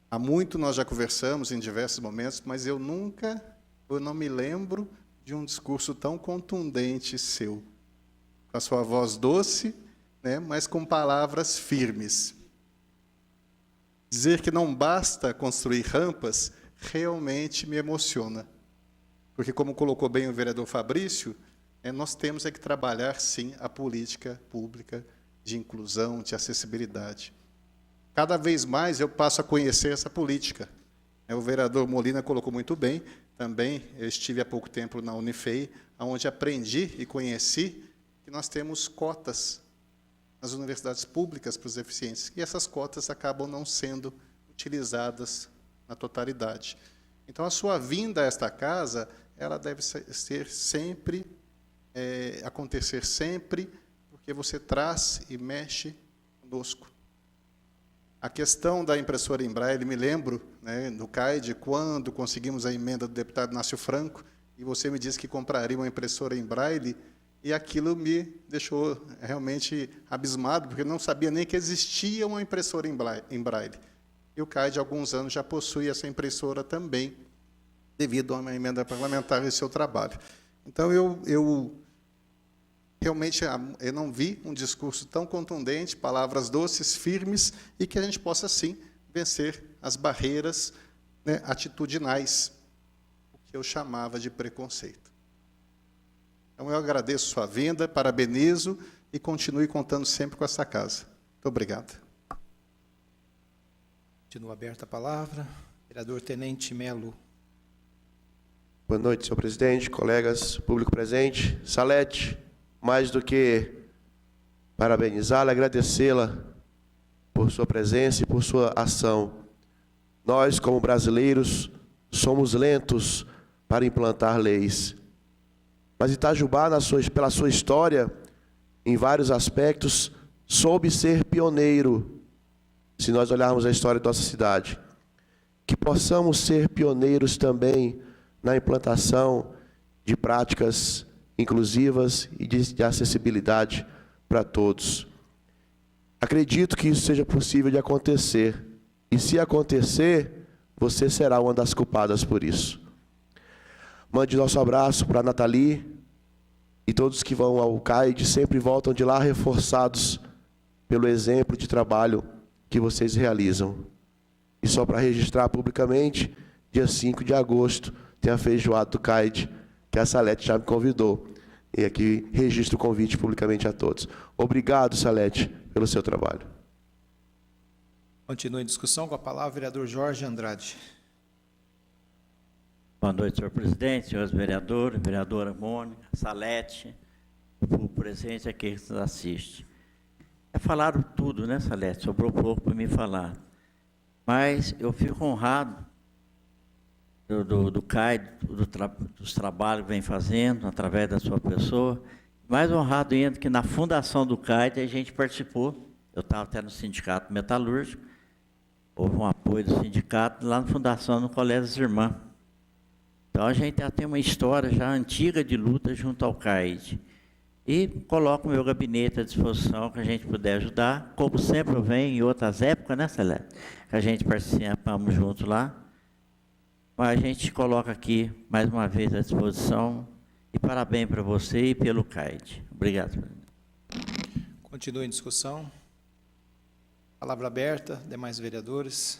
Há muito nós já conversamos em diversos momentos, mas eu não me lembro de um discurso tão contundente seu, com a sua voz doce, né, mas com palavras firmes. Dizer que não basta construir rampas, realmente me emociona. Porque, como colocou bem o vereador Fabrício, nós temos que trabalhar, sim, a política pública de inclusão, de acessibilidade. Cada vez mais eu passo a conhecer essa política. O vereador Molina colocou muito bem, também eu estive há pouco tempo na Unifei, onde aprendi e conheci que nós temos cotas nas universidades públicas para os deficientes, e essas cotas acabam não sendo utilizadas na totalidade. Então, a sua vinda a esta casa, ela deve ser sempre, acontecer sempre, porque você traz e mexe conosco. A questão da impressora em braille, me lembro, no CAID, quando conseguimos a emenda do deputado Nácio Franco, e você me disse que compraria uma impressora em braille, e aquilo me deixou realmente abismado, porque eu não sabia nem que existia uma impressora em braille. E o CAID, há alguns anos, já possui essa impressora também, devido a uma emenda parlamentar e seu trabalho. Então, eu realmente eu não vi um discurso tão contundente, palavras doces, firmes, e que a gente possa, sim, vencer as barreiras atitudinais, o que eu chamava de preconceito. Então, eu agradeço sua vinda, parabenizo e continue contando sempre com essa casa. Muito obrigado. Continua aberta a palavra. Vereador Tenente Melo. Boa noite, senhor presidente, colegas, público presente. Salete, mais do que parabenizá-la, agradecê-la por sua presença e por sua ação. Nós, como brasileiros, somos lentos para implantar leis. Mas Itajubá, pela sua história, em vários aspectos, soube ser pioneiro, se nós olharmos a história da nossa cidade. Que possamos ser pioneiros também na implantação de práticas inclusivas e de acessibilidade para todos. Acredito que isso seja possível de acontecer. E se acontecer, você será uma das culpadas por isso. Mande nosso abraço para a Nathalie e todos que vão ao CAID sempre voltam de lá reforçados pelo exemplo de trabalho que vocês realizam. E só para registrar publicamente, dia 5 de agosto, tem a feijoada do CAID, que a Salete já me convidou. E aqui registro o convite publicamente a todos. Obrigado, Salete, pelo seu trabalho. Continua em discussão com a palavra o vereador Jorge Andrade. Boa noite, senhor presidente, senhores vereadores, vereadora Mônica, Salete, o público presente aqui que nos assiste. Falaram tudo, né, Salete? Sobrou pouco para me falar. Mas eu fico honrado do CAID, dos trabalhos que vem fazendo, através da sua pessoa. Mais honrado ainda que na fundação do CAID a gente participou. Eu estava até no sindicato metalúrgico, houve um apoio do sindicato lá na fundação, no Colégio das Irmãs. Então, a gente já tem uma história já antiga de luta junto ao CAID. E coloco o meu gabinete à disposição que a gente puder ajudar, como sempre eu venho em outras épocas, né, Celeste? Que a gente participamos junto lá. Mas a gente coloca aqui, mais uma vez, à disposição. E parabéns para você e pelo CAID. Obrigado. Continua em discussão. Palavra aberta, demais vereadores.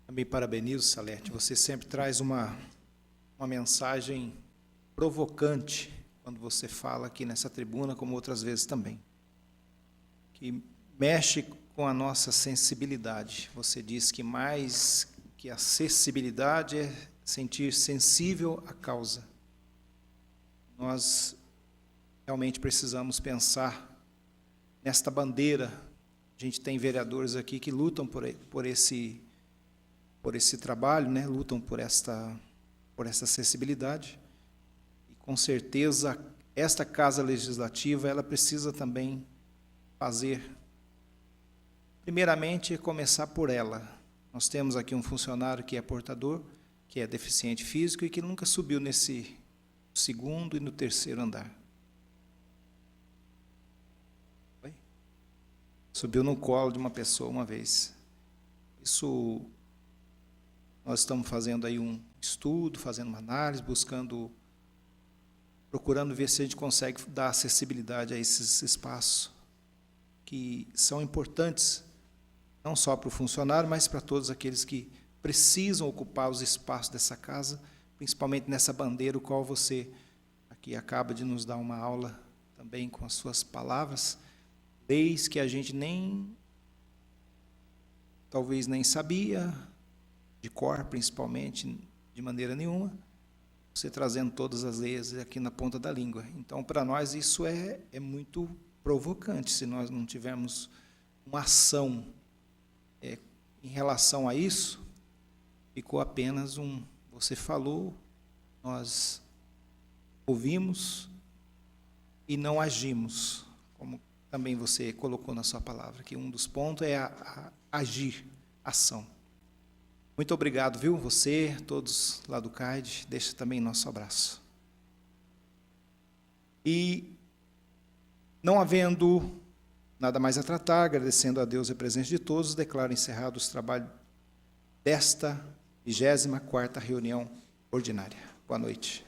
Também parabenizo, Salete. Você sempre traz uma mensagem provocante quando você fala aqui nessa tribuna, como outras vezes também, que mexe com a nossa sensibilidade. Você diz que mais que acessibilidade é sentir sensível à causa. Nós realmente precisamos pensar nesta bandeira. A gente tem vereadores aqui que lutam por esse trabalho, né? Lutam por essa acessibilidade. E, com certeza, esta Casa Legislativa ela precisa também fazer, primeiramente, começar por ela. Nós temos aqui um funcionário que é portador, que é deficiente físico e que nunca subiu nesse segundo e no terceiro andar. Oi? Subiu no colo de uma pessoa uma vez. Isso, nós estamos fazendo aí um estudo, fazendo uma análise, buscando procurando ver se a gente consegue dar acessibilidade a esses espaços que são importantes, não só para o funcionário, mas para todos aqueles que precisam ocupar os espaços dessa casa, principalmente nessa bandeira, o qual você aqui acaba de nos dar uma aula também com as suas palavras, leis que a gente talvez nem sabia, de cor principalmente, de maneira nenhuma, você trazendo todas as leis aqui na ponta da língua. Então, para nós, isso é muito provocante, se nós não tivermos uma ação em relação a isso, ficou apenas você falou, nós ouvimos e não agimos, como também você colocou na sua palavra, que um dos pontos é agir, ação. Muito obrigado, viu? Você, todos lá do CAID, deixa também nosso abraço. E, não havendo nada mais a tratar, agradecendo a Deus e a presença de todos, declaro encerrados os trabalhos desta 24ª reunião ordinária. Boa noite.